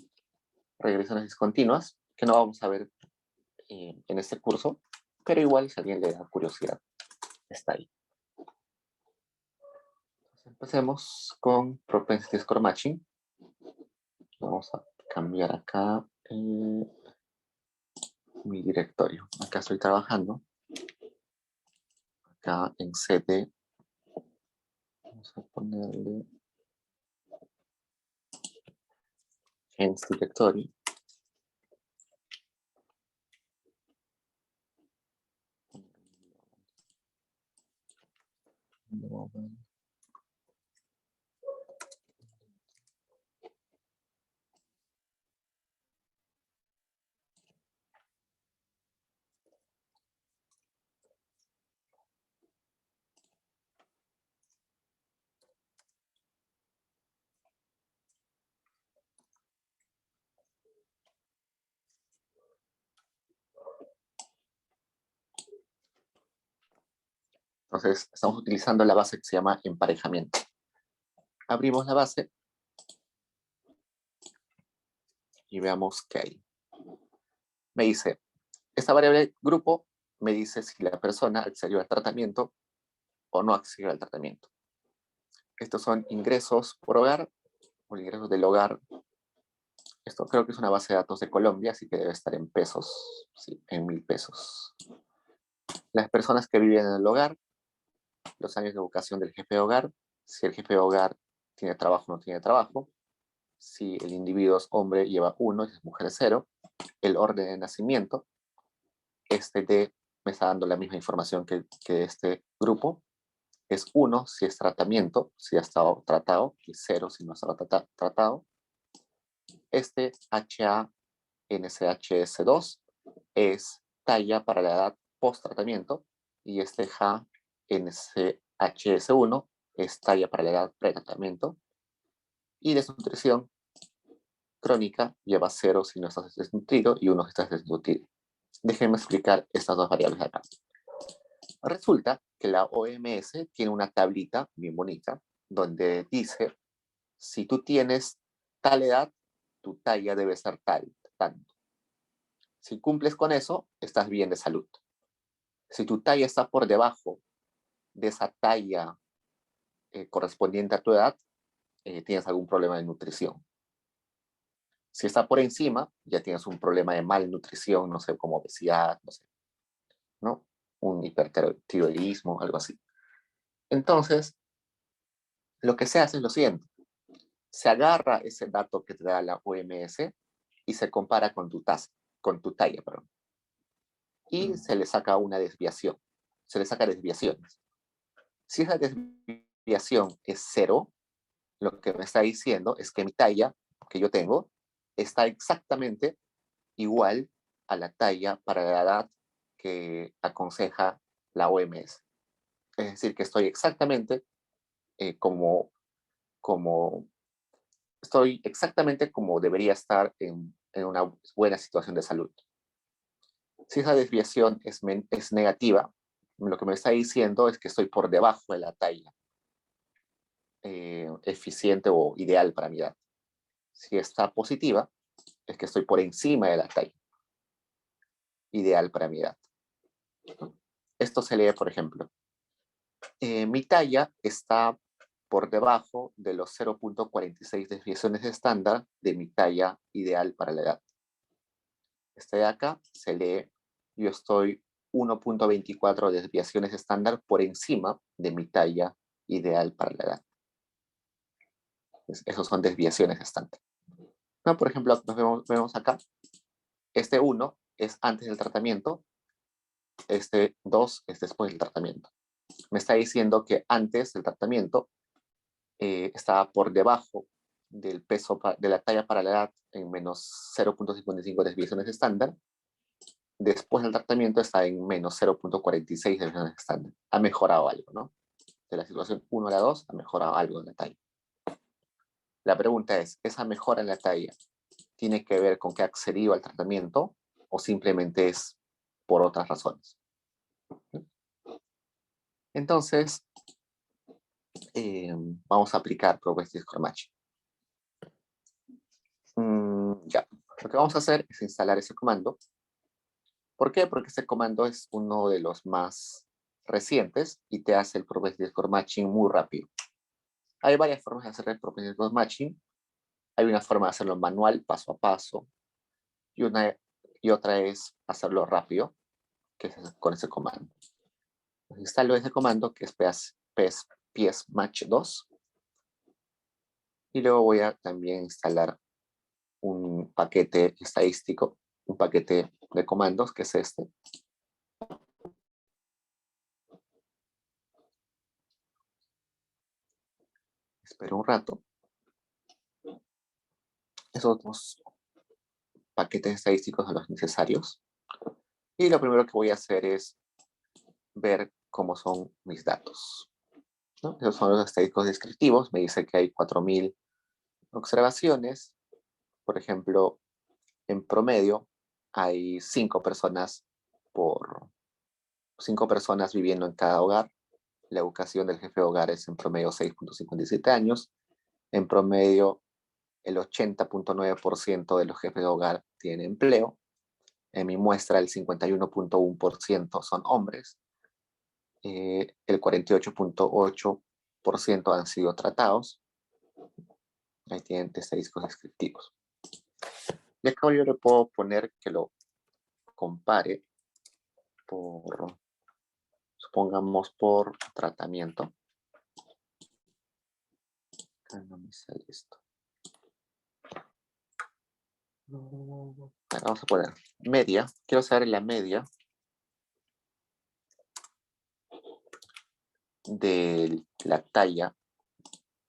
S1: regresiones discontinuas, que no vamos a ver en este curso, pero igual si a alguien le da curiosidad, está ahí. Entonces, empecemos con Propensity Score Matching. Vamos a cambiar acá mi directorio. Acá estoy trabajando. Acá en CD. Vamos a ponerle en directory. Entonces, estamos utilizando la base que se llama emparejamiento. Abrimos la base y veamos qué hay. Me dice, esta variable grupo me dice si la persona accedió al tratamiento o no accedió al tratamiento. Estos son ingresos por hogar o ingresos del hogar. Esto creo que es una base de datos de Colombia, así que debe estar en pesos, sí, en 1000 pesos. Las personas que viven en el hogar, los años de educación del jefe de hogar, si el jefe de hogar tiene trabajo o no tiene trabajo, si el individuo es hombre lleva 1 y es mujer 0, el orden de nacimiento, este D me está dando la misma información que este grupo, es 1 si es tratamiento, si ha estado tratado, y 0 si no ha estado tratado. Este HA-NSHS2 es talla para la edad post-tratamiento y este HA-NSHS1 es talla para la edad pre-tratamiento. Y desnutrición crónica lleva 0 si no estás desnutrido y 1 si estás desnutrido. Déjenme explicar estas dos variables de acá. Resulta que la OMS tiene una tablita bien bonita donde dice, si tú tienes tal edad, tu talla debe ser tanto. Si cumples con eso, estás bien de salud. Si tu talla está por debajo de esa talla correspondiente a tu edad, tienes algún problema de nutrición. Si está por encima, ya tienes un problema de malnutrición, no sé, como obesidad, no sé, ¿no? Un hipertiroidismo, algo así. Entonces, lo que se hace es lo siguiente. Se agarra ese dato que te da la OMS y se compara con tu talla, perdón. Y se le saca una desviación. Se le saca desviaciones. Si esa desviación es 0, lo que me está diciendo es que mi talla que yo tengo está exactamente igual a la talla para la edad que aconseja la OMS. Es decir, que estoy exactamente como debería estar en una buena situación de salud. Si esa desviación es negativa, lo que me está diciendo es que estoy por debajo de la talla eficiente o ideal para mi edad. Si está positiva, es que estoy por encima de la talla ideal para mi edad. Esto se lee, por ejemplo, mi talla está por debajo de los 0.46 desviaciones estándar de mi talla ideal para la edad. Este de acá se lee, yo estoy 1.24 desviaciones estándar por encima de mi talla ideal para la edad. Pues esos son desviaciones estándar. No, por ejemplo, vemos acá. Este 1 es antes del tratamiento, este 2 es después del tratamiento. Me está diciendo que antes del tratamiento estaba por debajo del peso de la talla para la edad en menos 0.55 desviaciones estándar. Después del tratamiento está en menos 0.46 desviaciones estándar. Ha mejorado algo, ¿no? De la situación 1 a la 2 ha mejorado algo en la talla. La pregunta es, ¿esa mejora en la talla tiene que ver con que ha accedido al tratamiento o simplemente es por otras razones? Entonces, vamos a aplicar Progressive Score Matching. Ya, lo que vamos a hacer es instalar ese comando. ¿Por qué? Porque este comando es uno de los más recientes y te hace el Progressive Score Matching muy rápido. Hay varias formas de hacer el Progressive Score Matching. Hay una forma de hacerlo manual, paso a paso, y otra es hacerlo rápido, que es con ese comando. Instalo ese comando que es PS Match 2 y luego voy a también instalar un paquete estadístico, un paquete de comandos que es este. Espero un rato. Esos dos paquetes estadísticos son los necesarios. Y lo primero que voy a hacer es ver cómo son mis datos, ¿no? Esos son los estadísticos descriptivos. Me dice que hay 4.000 observaciones. Por ejemplo, en promedio hay 5 personas viviendo en cada hogar. La educación del jefe de hogar es en promedio 6.57 años. En promedio, el 80.9% de los jefes de hogar tienen empleo. En mi muestra, el 51.1% son hombres. El 48.8% han sido tratados. Ahí tienen estadísticos descriptivos. Y acá yo le puedo poner que lo compare supongamos por tratamiento. Acá no me sale esto. Vamos a poner media. Quiero saber la media de la talla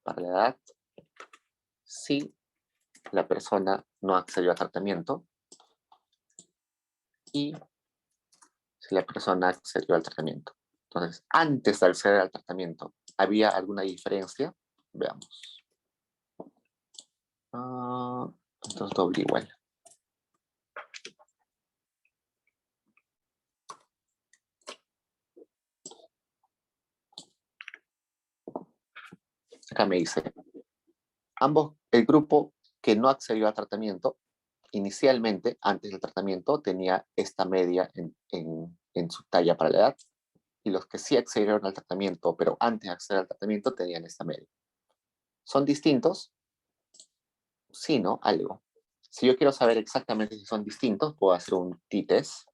S1: para la edad si la persona no accedió al tratamiento y si la persona accedió al tratamiento. Entonces, antes de acceder al tratamiento, ¿había alguna diferencia? Veamos. Entonces, doble igual. Acá me dice, el grupo que no accedió al tratamiento, inicialmente, antes del tratamiento, tenía esta media en su talla para la edad, y los que sí accedieron al tratamiento, pero antes de acceder al tratamiento, tenían esta media. ¿Son distintos? Sí, ¿no? Algo. Si yo quiero saber exactamente si son distintos, puedo hacer un t-test.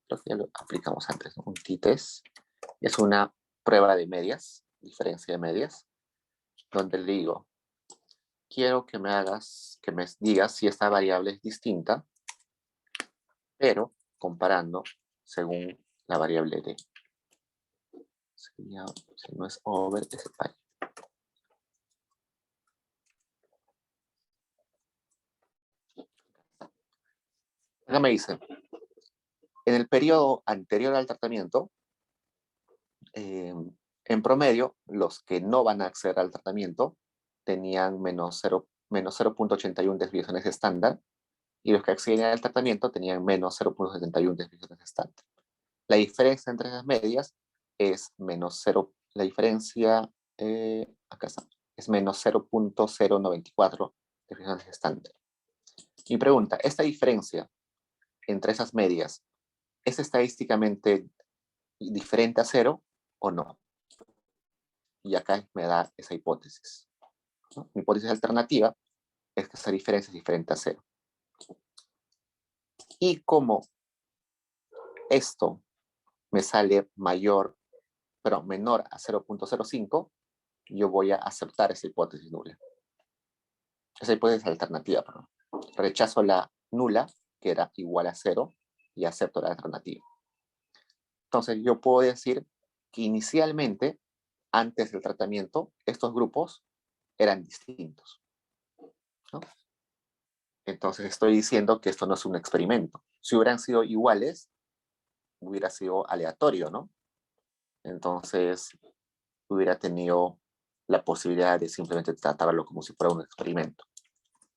S1: Creo que ya lo aplicamos antes, ¿no? Un t-test es una prueba de medias, diferencia de medias, donde le digo, quiero que me digas si esta variable es distinta, pero comparando según la variable d. Sería, si no es over, es pi. Acá me dice, en el periodo anterior al tratamiento, en promedio, los que no van a acceder al tratamiento tenían menos 0.81 desviaciones estándar y los que acceden al tratamiento tenían menos 0.71 desviaciones estándar. La diferencia entre las medias es menos 0, la diferencia, acá está, es menos 0.094 desviaciones estándar. Mi pregunta, ¿esta diferencia entre esas medias es estadísticamente diferente a 0 o no? Y acá me da esa hipótesis, ¿no? Mi hipótesis alternativa es que esa diferencia es diferente a 0. Y como esto me sale menor a 0.05, yo voy a aceptar esa hipótesis nula. Esa hipótesis alternativa, perdón. Rechazo la nula, que era igual a 0, y acepto la alternativa. Entonces yo puedo decir que inicialmente, antes del tratamiento, estos grupos eran distintos, ¿no? Entonces estoy diciendo que esto no es un experimento. Si hubieran sido iguales, hubiera sido aleatorio, ¿no? Entonces hubiera tenido la posibilidad de simplemente tratarlo como si fuera un experimento.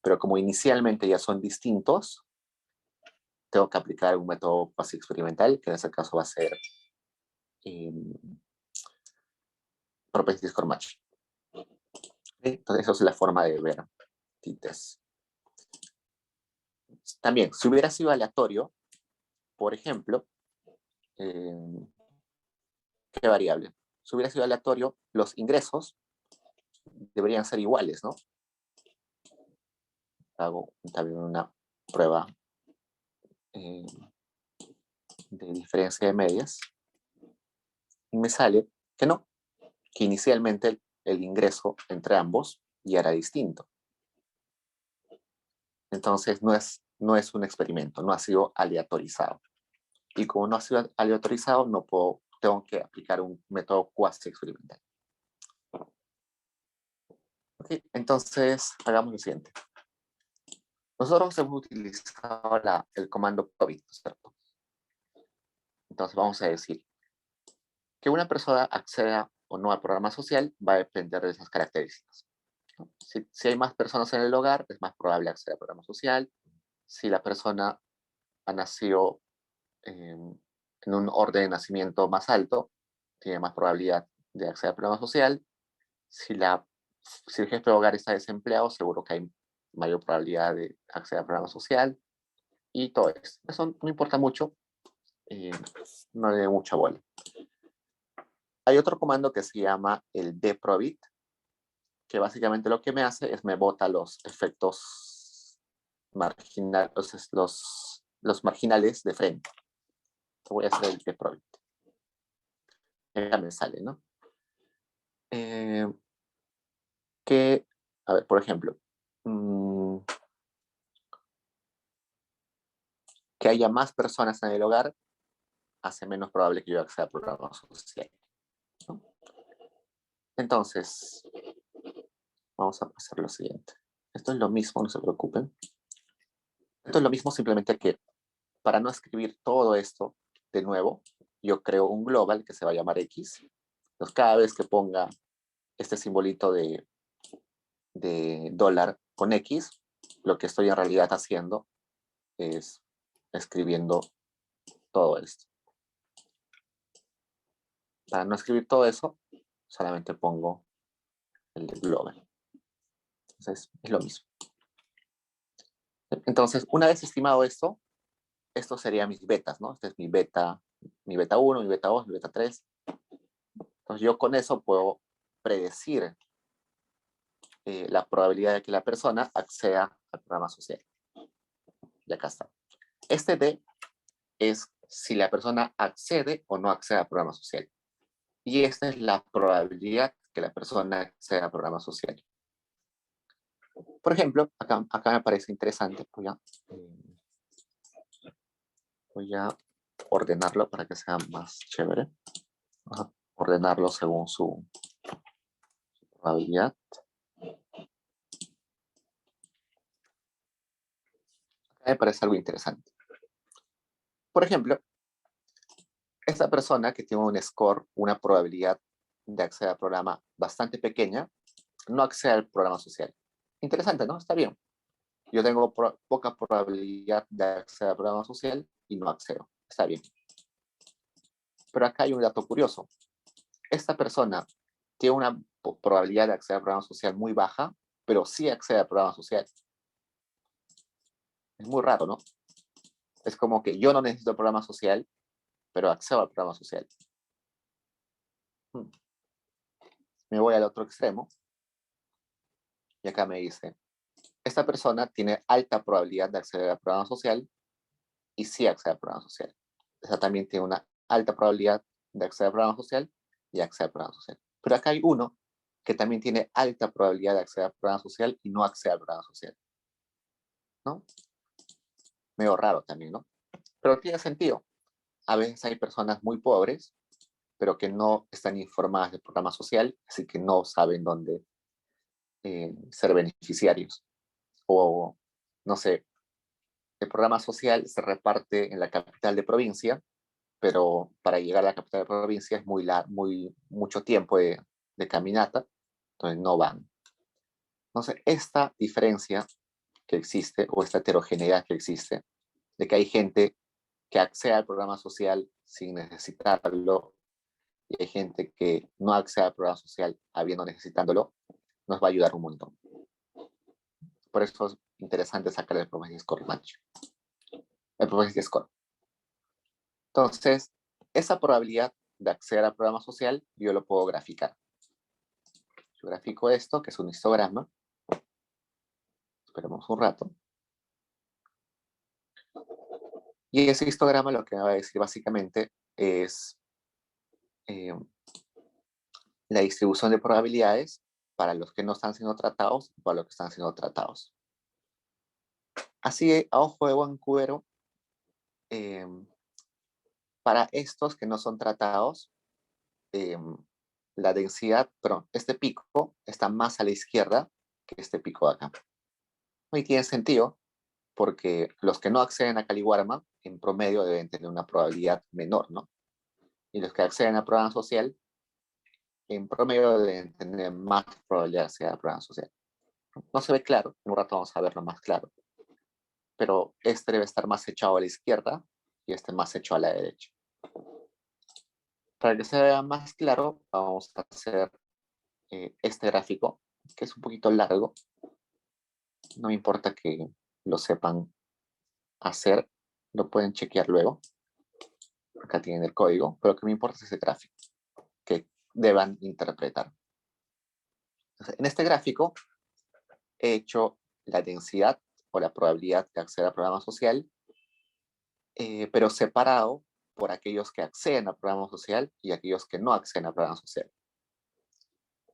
S1: Pero como inicialmente ya son distintos, tengo que aplicar un método cuasi experimental, que en ese caso va a ser propensity score match. Entonces, eso es la forma de ver t-test. También, si hubiera sido aleatorio, por ejemplo, ¿qué variable? Si hubiera sido aleatorio, los ingresos deberían ser iguales, ¿no? Hago también una prueba de diferencia de medias y me sale que no, que inicialmente el ingreso entre ambos ya era distinto. Entonces no es un experimento, no ha sido aleatorizado. Y como no ha sido aleatorizado, tengo que aplicar un método cuasi experimental. Okay, entonces hagamos lo siguiente. Nosotros hemos utilizado el comando probit, ¿cierto? Entonces vamos a decir que una persona acceda o no al programa social va a depender de esas características. Si hay más personas en el hogar, es más probable acceder al programa social. Si la persona ha nacido en un orden de nacimiento más alto, tiene más probabilidad de acceder al programa social. Si el jefe de hogar está desempleado, seguro que hay mayor probabilidad de acceder al programa social. Y todo eso. Eso no importa mucho, no le dé mucha bola. Hay otro comando que se llama el dprobit, que básicamente lo que me hace es me bota los efectos marginales, los marginales de frente. Voy a hacer el dprobit. Ya me sale, ¿no? A ver, por ejemplo, que haya más personas en el hogar hace menos probable que yo acceda al programa social, ¿no? Entonces, vamos a hacer lo siguiente. Esto es lo mismo, no se preocupen. Esto es lo mismo, simplemente que para no escribir todo esto de nuevo, yo creo un global que se va a llamar X. Entonces, cada vez que ponga este simbolito de dólar con X, lo que estoy en realidad haciendo es escribiendo todo esto. Para no escribir todo eso, solamente pongo el de global. Entonces, es lo mismo. Entonces, una vez estimado esto, estos serían mis betas, ¿no? Este es mi beta 1, mi beta 2, mi beta 3. Entonces, yo con eso puedo predecir la probabilidad de que la persona acceda al programa social. Y acá está. Este D es si la persona accede o no accede al programa social. Y esta es la probabilidad que la persona acceda al programa social. Por ejemplo, acá me parece interesante, voy a ordenarlo para que sea más chévere. Vamos a ordenarlo según su probabilidad. Acá me parece algo interesante. Por ejemplo, esta persona que tiene un score, una probabilidad de acceder al programa bastante pequeña, no accede al programa social. Interesante, ¿no? Está bien. Yo tengo poca probabilidad de acceder al programa social y no accedo. Está bien. Pero acá hay un dato curioso. Esta persona tiene una probabilidad de acceder al programa social muy baja, pero sí accede al programa social. Es muy raro, ¿no? Es como que yo no necesito el programa social, pero accedo al programa social. Me voy al otro extremo y acá me dice, esta persona tiene alta probabilidad de acceder al programa social y sí accede al programa social. Esa también tiene una alta probabilidad de acceder al programa social y acceder al programa social. Pero acá hay uno que también tiene alta probabilidad de acceder al programa social y no accede al programa social. ¿No? Medio raro también, ¿no? Pero tiene sentido. A veces hay personas muy pobres, pero que no están informadas del programa social, así que no saben dónde ser beneficiarios. O, no sé, el programa social se reparte en la capital de provincia, pero para llegar a la capital de provincia es mucho tiempo de caminata, entonces no van. Entonces, esta diferencia que existe, o esta heterogeneidad que existe, de que hay gente que accede al programa social sin necesitarlo, y hay gente que no accede al programa social habiendo necesitándolo, nos va a ayudar un montón. Por eso es interesante sacar el Propensity Score match. El Propensity Score. Entonces, esa probabilidad de acceder al programa social, yo lo puedo graficar. Yo grafico esto, que es un histograma. Esperemos un rato. Y ese histograma lo que me va a decir básicamente es la distribución de probabilidades para los que no están siendo tratados y para los que están siendo tratados. Así, a ojo de buen cubero, para estos que no son tratados, la densidad, perdón, este pico está más a la izquierda que este pico de acá. Y tiene sentido porque los que no acceden a Caliwarma en promedio deben tener una probabilidad menor, ¿no? Y los que acceden a programa social en promedio deben tener más probabilidad de acceder al programa social. No se ve claro, en un rato vamos a verlo más claro, pero este debe estar más echado a la izquierda y este más echado a la derecha. Para que se vea más claro, vamos a hacer este gráfico, que es un poquito largo. No me importa que lo sepan hacer, lo pueden chequear luego. Acá tienen el código, pero lo que me importa es ese gráfico que deban interpretar. Entonces, en este gráfico he hecho la densidad o la probabilidad de acceder al programa social, pero separado por aquellos que acceden al programa social y aquellos que no acceden al programa social.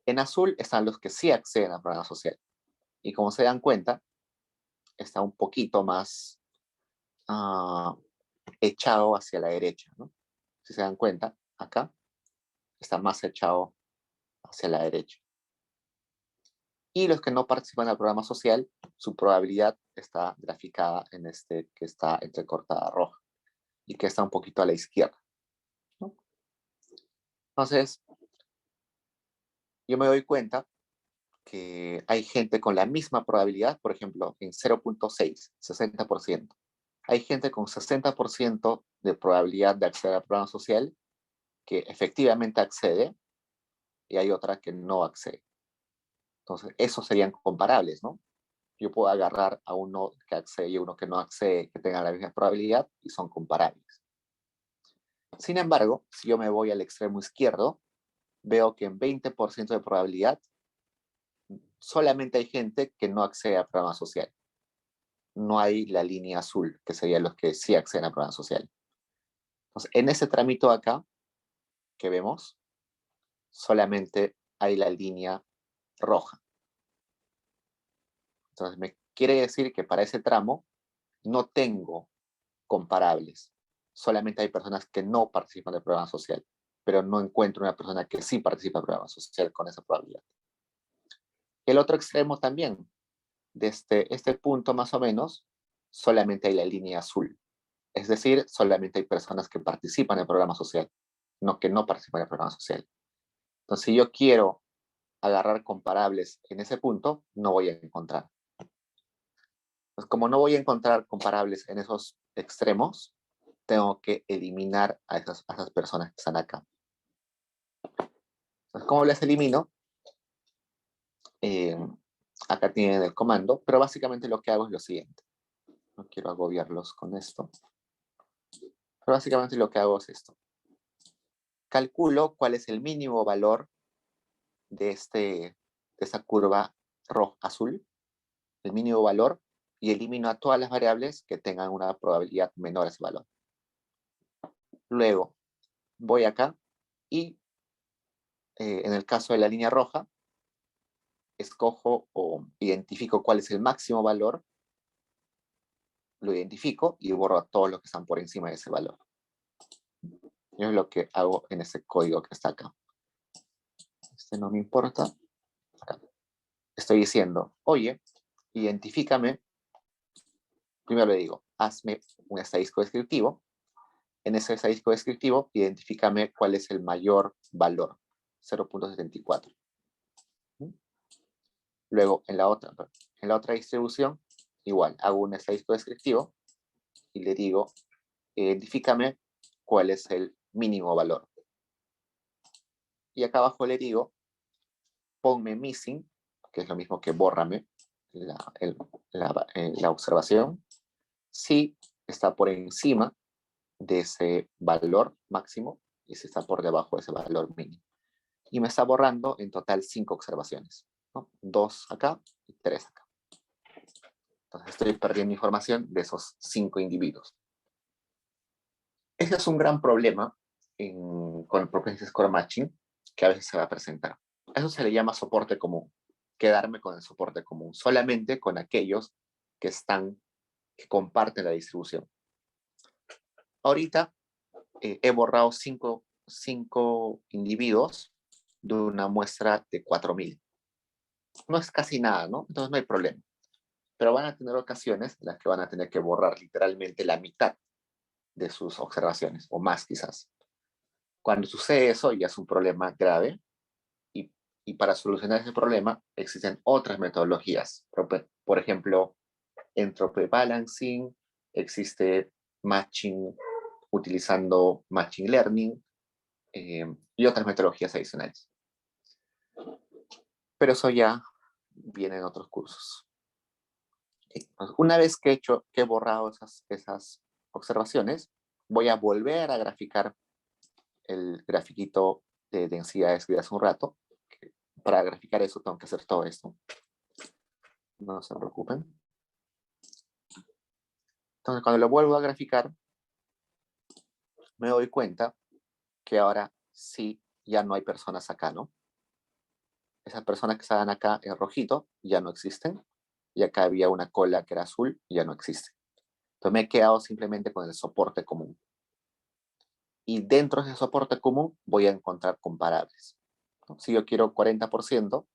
S1: En azul están los que sí acceden al programa social. Y como se dan cuenta, está un poquito más echado hacia la derecha, ¿no? Si se dan cuenta, acá está más echado hacia la derecha. Y los que no participan del programa social, su probabilidad está graficada en este que está entrecortada roja y que está un poquito a la izquierda, ¿no? Entonces, yo me doy cuenta que hay gente con la misma probabilidad, por ejemplo, en 0.6, 60%. Hay gente con 60% de probabilidad de acceder al programa social que efectivamente accede y hay otra que no accede. Entonces, esos serían comparables, ¿no? Yo puedo agarrar a uno que accede y uno que no accede, que tengan la misma probabilidad y son comparables. Sin embargo, si yo me voy al extremo izquierdo, veo que en 20% de probabilidad solamente hay gente que no accede al programa social. No hay la línea azul, que serían los que sí acceden al programa social. Entonces, en ese trámite acá que vemos, solamente hay la línea roja. Entonces, me quiere decir que para ese tramo no tengo comparables. Solamente hay personas que no participan del programa social, pero no encuentro una persona que sí participa del programa social con esa probabilidad. El otro extremo también, desde este punto más o menos, solamente hay la línea azul. Es decir, solamente hay personas que participan del programa social, no que no participan del programa social. Entonces, si yo quiero agarrar comparables en ese punto, no voy a encontrar. Pues como no voy a encontrar comparables en esos extremos, tengo que eliminar a esas personas que están acá. Entonces, ¿cómo las elimino? Eh, Acá tienen el comando, pero básicamente lo que hago es lo siguiente. No quiero agobiarlos con esto. Pero básicamente lo que hago es esto. Calculo cuál es el mínimo valor de esta curva rojo-azul, el mínimo valor, y elimino a todas las variables que tengan una probabilidad menor a ese valor. Luego, voy acá y en el caso de la línea roja, escojo o identifico cuál es el máximo valor, lo identifico y borro a todos los que están por encima de ese valor. Y es lo que hago en ese código que está acá. Este no me importa. Acá. Estoy diciendo, oye, identifícame. Primero le digo, hazme un estadístico descriptivo. En ese estadístico descriptivo, identifícame cuál es el mayor valor, 0.74. Luego, en la otra distribución, igual, hago un estadístico descriptivo y le digo, identifícame cuál es el mínimo valor. Y acá abajo le digo, ponme missing, que es lo mismo que bórrame la observación, si está por encima de ese valor máximo y si está por debajo de ese valor mínimo. Y me está borrando en total 5 observaciones, ¿no? 2 acá y 3 acá. Entonces estoy perdiendo información de esos 5 individuos. Ese es un gran problema con el Propensity Score Matching que a veces se va a presentar. Eso se le llama soporte común. Quedarme con el soporte común, solamente con aquellos que comparten la distribución. Ahorita he borrado 5 individuos de una muestra de 4.000. No es casi nada, ¿no? Entonces no hay problema. Pero van a tener ocasiones en las que van a tener que borrar literalmente la mitad de sus observaciones, o más quizás. Cuando sucede eso ya es un problema grave y para solucionar ese problema existen otras metodologías. Por ejemplo, entropy balancing, existe matching utilizando machine learning y otras metodologías adicionales. Pero eso ya viene en otros cursos. Una vez que he borrado esas observaciones, voy a volver a graficar el grafiquito de densidades que vi hace un rato. Para graficar eso tengo que hacer todo esto. No se preocupen. Entonces, cuando lo vuelvo a graficar, me doy cuenta que ahora sí ya no hay personas acá, ¿no? Esas personas que estaban acá en rojito ya no existen. Y acá había una cola que era azul, ya no existe. Entonces me he quedado simplemente con el soporte común. Y dentro de ese soporte común voy a encontrar comparables, ¿no? Si yo quiero 40%,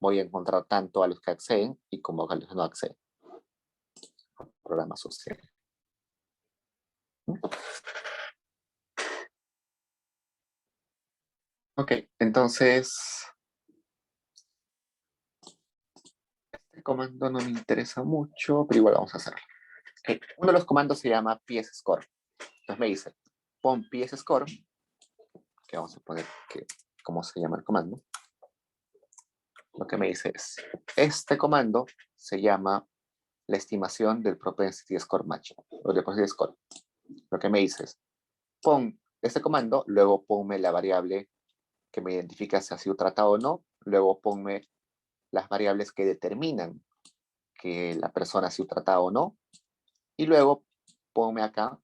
S1: voy a encontrar tanto a los que acceden y como a los que no acceden. Programa social. Ok, entonces, este comando no me interesa mucho, pero igual vamos a hacerlo. Okay. Uno de los comandos se llama psScore. Entonces me dice, pon psScore, que vamos a poner cómo se llama el comando. Lo que me dice es, este comando se llama la estimación del propensity score match, o del propensity score. Lo que me dice es, pon este comando, luego ponme la variable que me identifica si ha sido tratado o no, luego ponme las variables que determinan que la persona ha sido tratada o no, y luego ponme acá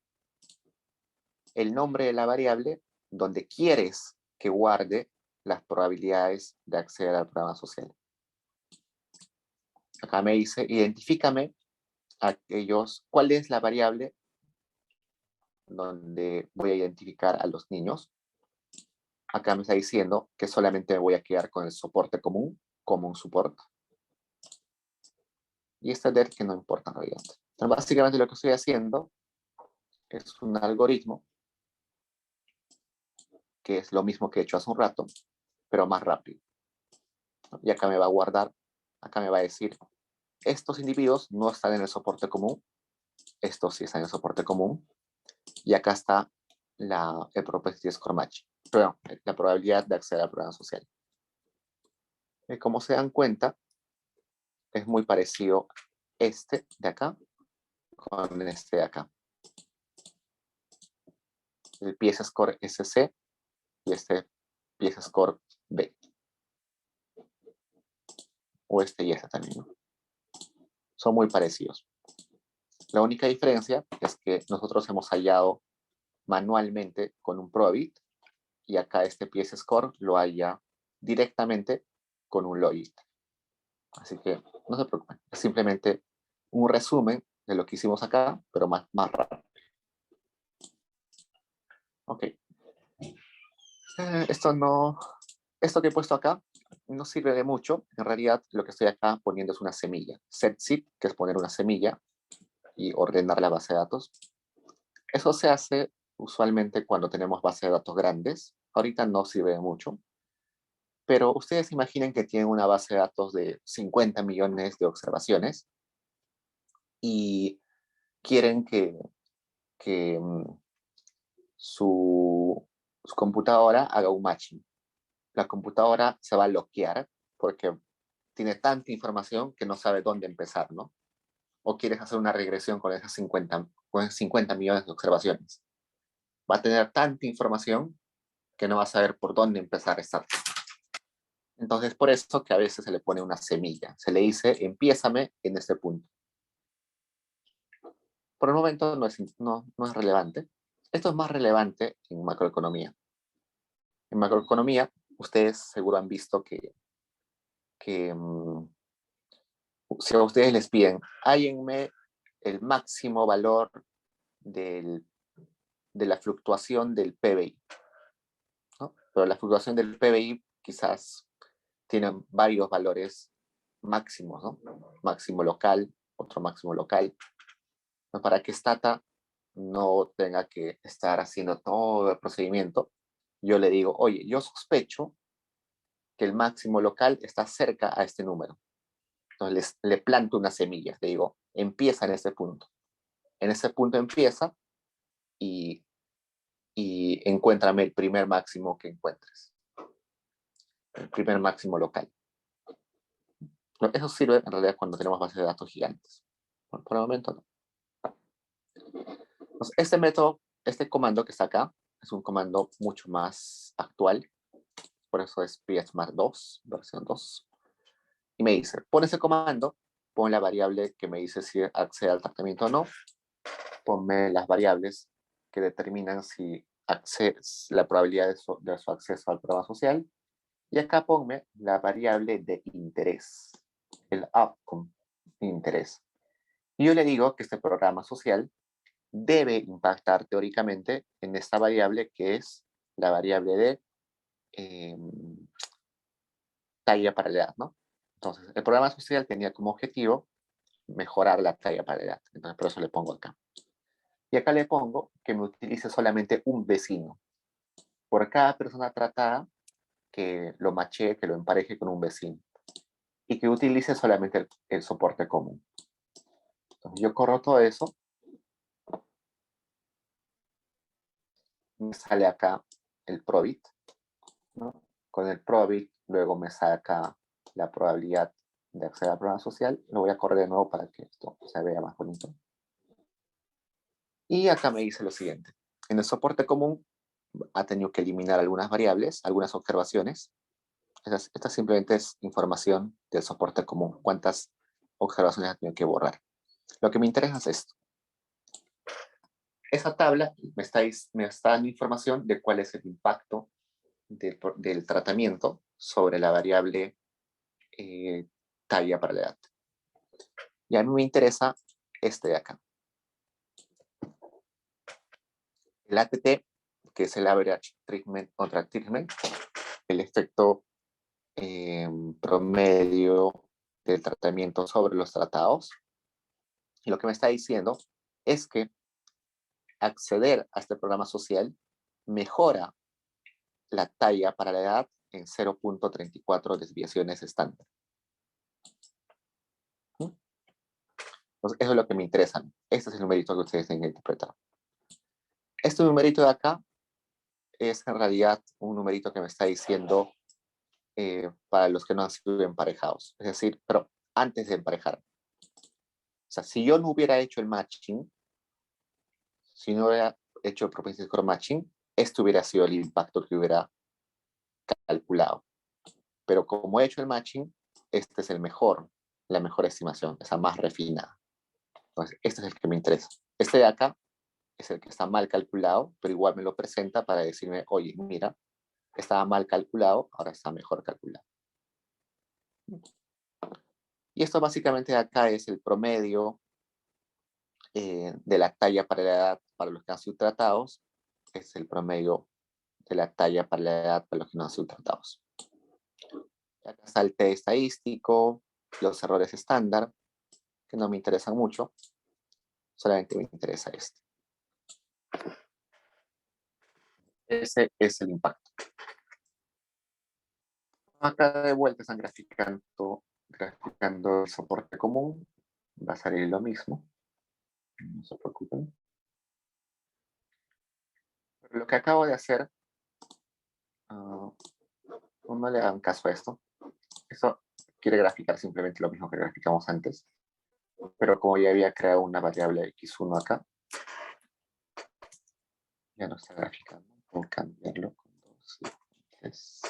S1: el nombre de la variable donde quieres que guarde las probabilidades de acceder al programa social. Acá me dice, identifícame cuál es la variable donde voy a identificar a los niños. Acá me está diciendo que solamente me voy a quedar con el soporte común, common support. Y este der que no importa en realidad. Entonces, básicamente lo que estoy haciendo es un algoritmo que es lo mismo que he hecho hace un rato, pero más rápido. Y acá me va a guardar, acá me va a decir, estos individuos no están en el soporte común, estos sí están en el soporte común, y acá está el propensity score match, perdón, la probabilidad de acceder al programa social. Y como se dan cuenta, es muy parecido este de acá con este de acá. El psScore SC y este psScore B. O este y este también, ¿no? Son muy parecidos. La única diferencia es que nosotros hemos hallado manualmente con un Probit y acá este psScore lo halla directamente con un Logit. Así que no se preocupen, es simplemente un resumen de lo que hicimos acá, pero más rápido. Ok. Esto que he puesto acá no sirve de mucho. En realidad, lo que estoy acá poniendo es una semilla. Setseed, que es poner una semilla y ordenar la base de datos. Eso se hace usualmente cuando tenemos bases de datos grandes. Ahorita no sirve de mucho. Pero ustedes imaginen que tienen una base de datos de 50 millones de observaciones y quieren que su computadora haga un matching. La computadora se va a bloquear porque tiene tanta información que no sabe dónde empezar, ¿no? O quieres hacer una regresión con esas 50 millones de observaciones. Va a tener tanta información que no va a saber por dónde empezar esta. Entonces, por eso que a veces se le pone una semilla. Se le dice, empiézame en este punto. Por el momento no es relevante. Esto es más relevante en macroeconomía. En macroeconomía, ustedes seguro han visto que si a ustedes les piden, hállenme el máximo valor de la fluctuación del PBI, ¿no? Pero la fluctuación del PBI quizás tiene varios valores máximos, ¿no? Máximo local, otro máximo local. ¿No? Para que Stata no tenga que estar haciendo todo el procedimiento, yo le digo, oye, yo sospecho que el máximo local está cerca a este número. Entonces le planto una semilla, le digo, empieza en ese punto. En ese punto empieza y encuéntrame el primer máximo que encuentres. El primer máximo local. Eso sirve en realidad cuando tenemos bases de datos gigantes. Por el momento no. Entonces, este método, este comando que está acá, es un comando mucho más actual. Por eso es psmart2, versión 2. Y me dice, pon ese comando, pon la variable que me dice si accede al tratamiento o no, ponme las variables que determinan si la probabilidad de su acceso al programa social, y acá ponme la variable de interés, el outcome de interés. Y yo le digo que este programa social debe impactar teóricamente en esta variable que es la variable de talla para la edad, ¿no? Entonces, el programa social tenía como objetivo mejorar la talla para la edad. Entonces, por eso le pongo acá. Y acá le pongo que me utilice solamente un vecino. Por cada persona tratada, que lo machee, que lo empareje con un vecino. Y que utilice solamente el soporte común. Entonces, yo corro todo eso. Me sale acá el probit, ¿no? Con el probit, luego me saca la probabilidad de acceder al programa social. Lo voy a correr de nuevo para que esto se vea más bonito. Y acá me dice lo siguiente. En el soporte común ha tenido que eliminar algunas variables, algunas observaciones. Esta simplemente es información del soporte común. ¿Cuántas observaciones ha tenido que borrar? Lo que me interesa es esto. Esa tabla me está dando información de cuál es el impacto del tratamiento sobre la variable talla para la edad. Y a mí me interesa este de acá. El ATT, que es el Average Treatment contra Treatment, el efecto promedio del tratamiento sobre los tratados. Y lo que me está diciendo es que acceder a este programa social mejora la talla para la edad en 0.34 desviaciones estándar. Entonces, eso es lo que me interesa. Este es el numerito que ustedes tienen que interpretar. Este numerito de acá es en realidad un numerito que me está diciendo para los que no han sido emparejados. Es decir, pero antes de emparejar. O sea, si yo no hubiera hecho el matching, si no hubiera hecho el propensity score matching, esto hubiera sido el impacto que hubiera calculado. Pero como he hecho el matching, este es la mejor estimación, esa más refinada. Entonces, este es el que me interesa. Este de acá es el que está mal calculado, pero igual me lo presenta para decirme, oye, mira, estaba mal calculado, ahora está mejor calculado. Y esto básicamente de acá es el promedio de la talla para la edad para los que han sido tratados. Es el promedio de la talla para la edad para los que no han sido tratados. Acá está el T estadístico, los errores estándar, que no me interesan mucho, solamente me interesa este. Ese es el impacto. Acá de vuelta están graficando el soporte común. Va a salir lo mismo. No se preocupen. Pero lo que acabo de hacer, no le hagan caso a esto. Esto quiere graficar simplemente lo mismo que graficamos antes. Pero como ya había creado una variable x1 acá, ya no está graficando. Puedo cambiarlo con 2 y 3.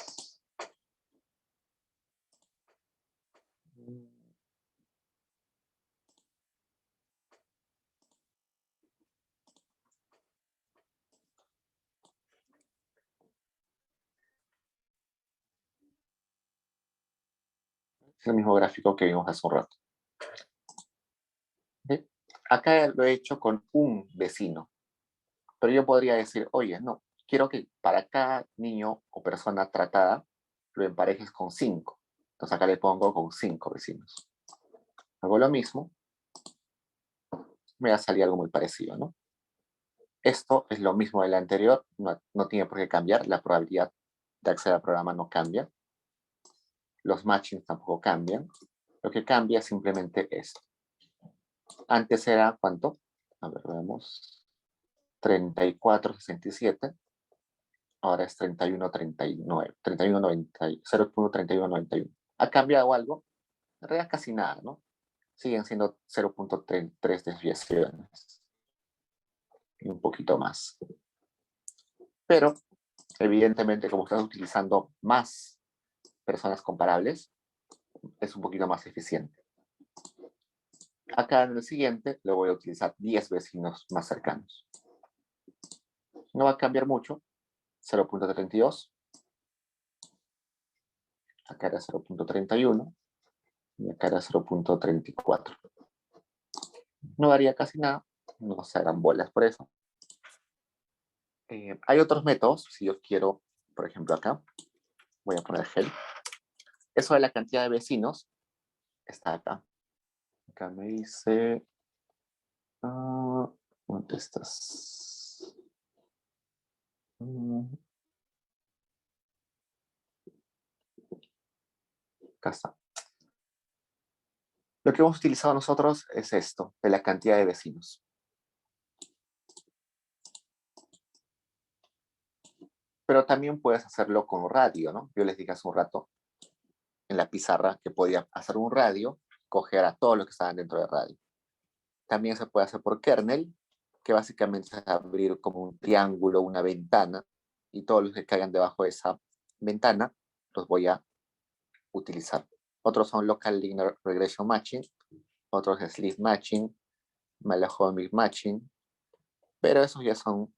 S1: Es el mismo gráfico que vimos hace un rato. ¿Sí? Acá lo he hecho con un vecino. Pero yo podría decir, oye, no, quiero que para cada niño o persona tratada lo emparejes con 5. Entonces acá le pongo con 5 vecinos. Hago lo mismo, me va a salir algo muy parecido, ¿no? Esto es lo mismo del anterior, no tiene por qué cambiar, la probabilidad de acceder al programa no cambia, los matchings tampoco cambian, lo que cambia es simplemente esto. Antes era, ¿cuánto? A ver, veamos, 34,67. Ahora es 31,39, 0.3191. ¿Ha cambiado algo? En realidad casi nada, ¿no? Siguen siendo 0.33 desviaciones. Y un poquito más. Pero, evidentemente, como estás utilizando más personas comparables, es un poquito más eficiente. Acá en el siguiente le voy a utilizar 10 vecinos más cercanos. No va a cambiar mucho. 0.32. Acá era 0.31. Y acá era 0.34. No varía casi nada, no se hagan bolas por eso. Hay otros métodos, si yo quiero, por ejemplo acá, voy a poner gel. Eso de la cantidad de vecinos Está acá. Acá me dice... ¿dónde estás? Acá está. Lo que hemos utilizado nosotros es esto, de la cantidad de vecinos. Pero también puedes hacerlo con radio, ¿no? Yo les dije hace un rato en la pizarra que podía hacer un radio, coger a todos los que estaban dentro del radio. También se puede hacer por kernel, que básicamente es abrir como un triángulo, una ventana, y todos los que caigan debajo de esa ventana los voy a utilizar. Otros son Local Linear Regression Matching, otros es Sleeve Matching, Malahide Matching, pero esos ya son,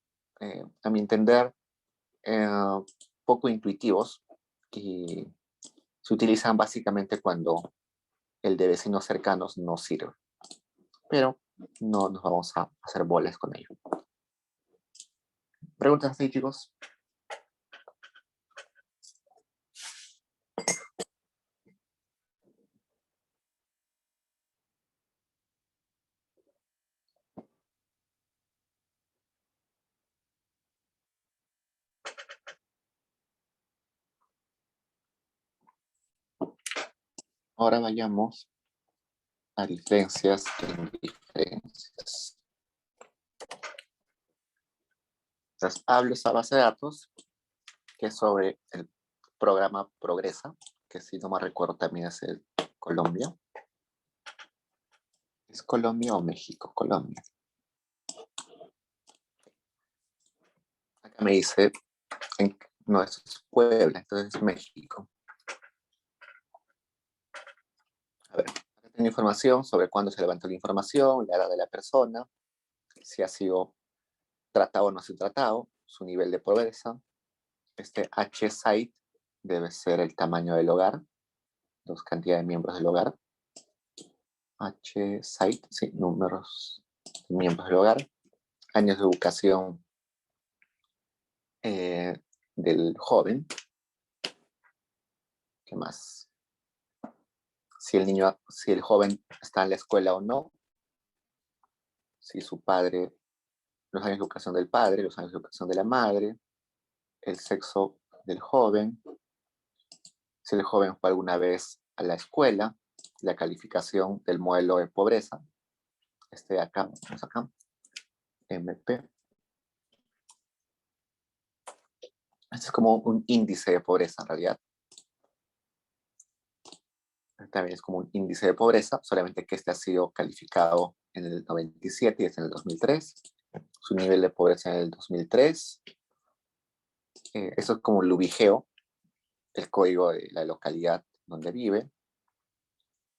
S1: a mi entender, poco intuitivos y se utilizan básicamente cuando el de vecinos cercanos no sirve. Pero no nos vamos a hacer bolas con ello. ¿Preguntas así, chicos? Ahora vayamos a diferencias en diferencias. Entonces, hablo esa base de datos que es sobre el programa Progresa, que si no me recuerdo también es el Colombia. ¿Es Colombia o México? Colombia. Acá me dice, no, eso es Puebla, entonces es México. A ver, acá tengo información sobre cuándo se levantó la información, la edad de la persona, si ha sido tratado o no ha sido tratado, su nivel de pobreza. Este H-site debe ser el tamaño del hogar, dos cantidad de miembros del hogar. H-site, sí, números de miembros del hogar. Años de educación del joven. ¿Qué más? Si el joven está en la escuela o no. Si su padre, los años de educación del padre, los años de educación de la madre, el sexo del joven, si el joven fue alguna vez a la escuela, la calificación del modelo de pobreza, acá, vamos acá, MP. Este es como un índice de pobreza en realidad. También es como un índice de pobreza, solamente que este ha sido calificado en el 97 y es en el 2003. Su nivel de pobreza en el 2003. Eso es como el ubigeo, el código de la localidad donde vive,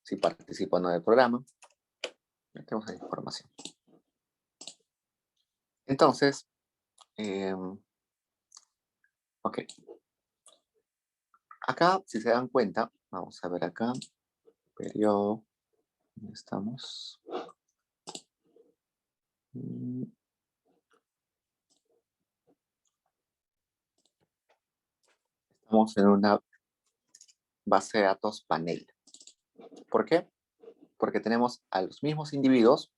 S1: si participa o no del programa. Tenemos esa información. Entonces, ok. Acá, si se dan cuenta, vamos a ver acá, periodo, ¿dónde estamos? Estamos en una base de datos panel. ¿Por qué? Porque tenemos a los mismos individuos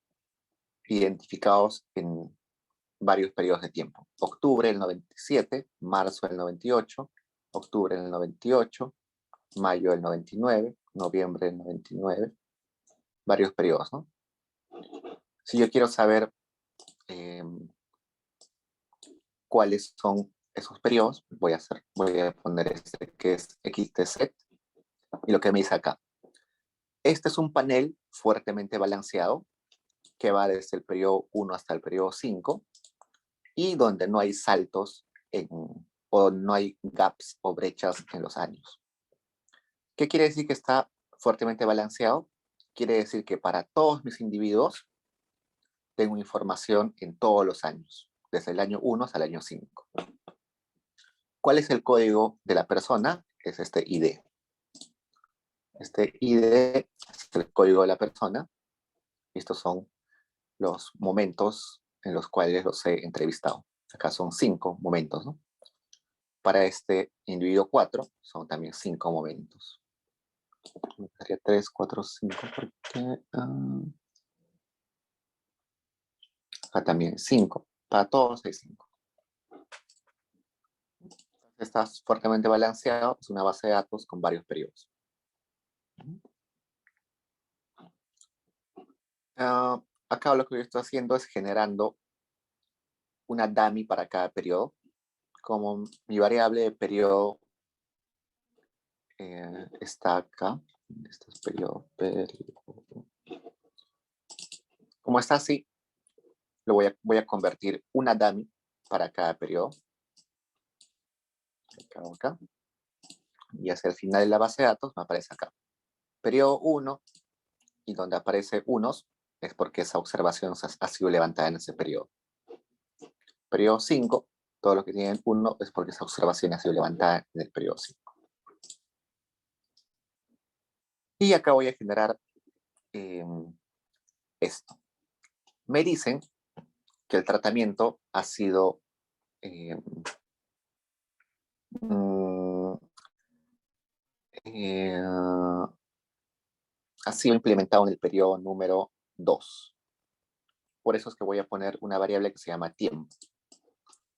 S1: identificados en varios periodos de tiempo. Octubre del 97, marzo del 98, octubre del 98, mayo del 99, noviembre del 99, varios periodos, ¿no? Si yo quiero saber cuáles son esos periodos, voy a poner este que es XTZ y lo que me dice acá. Este es un panel fuertemente balanceado que va desde el periodo 1 hasta el periodo 5 y donde no hay saltos o no hay gaps o brechas en los años. ¿Qué quiere decir que está fuertemente balanceado? Quiere decir que para todos mis individuos tengo información en todos los años, desde el año 1 hasta el año 5. ¿Cuál es el código de la persona? Es este ID. Este ID es el código de la persona. Estos son los momentos en los cuales los he entrevistado. Acá son 5 momentos, ¿no? Para este individuo 4 son también 5 momentos. sería 3, 4, 5, porque acá también 5. Para todos hay 5. Está fuertemente balanceado, es una base de datos con varios periodos. Acá lo que yo estoy haciendo es generando una dummy para cada periodo. Como mi variable de periodo está acá. Este es periodo. Como está así, lo voy a convertir una dummy para cada periodo. Acá. Y hacia el final de la base de datos me aparece acá. Periodo 1, y donde aparece unos, es porque esa observación ha sido levantada en ese periodo. Periodo 5, todo lo que tienen 1 es porque esa observación ha sido levantada en el periodo 5. Y acá voy a generar esto. Me dicen que el tratamiento ha sido ha sido implementado en el periodo número 2. Por eso es que voy a poner una variable que se llama tiempo.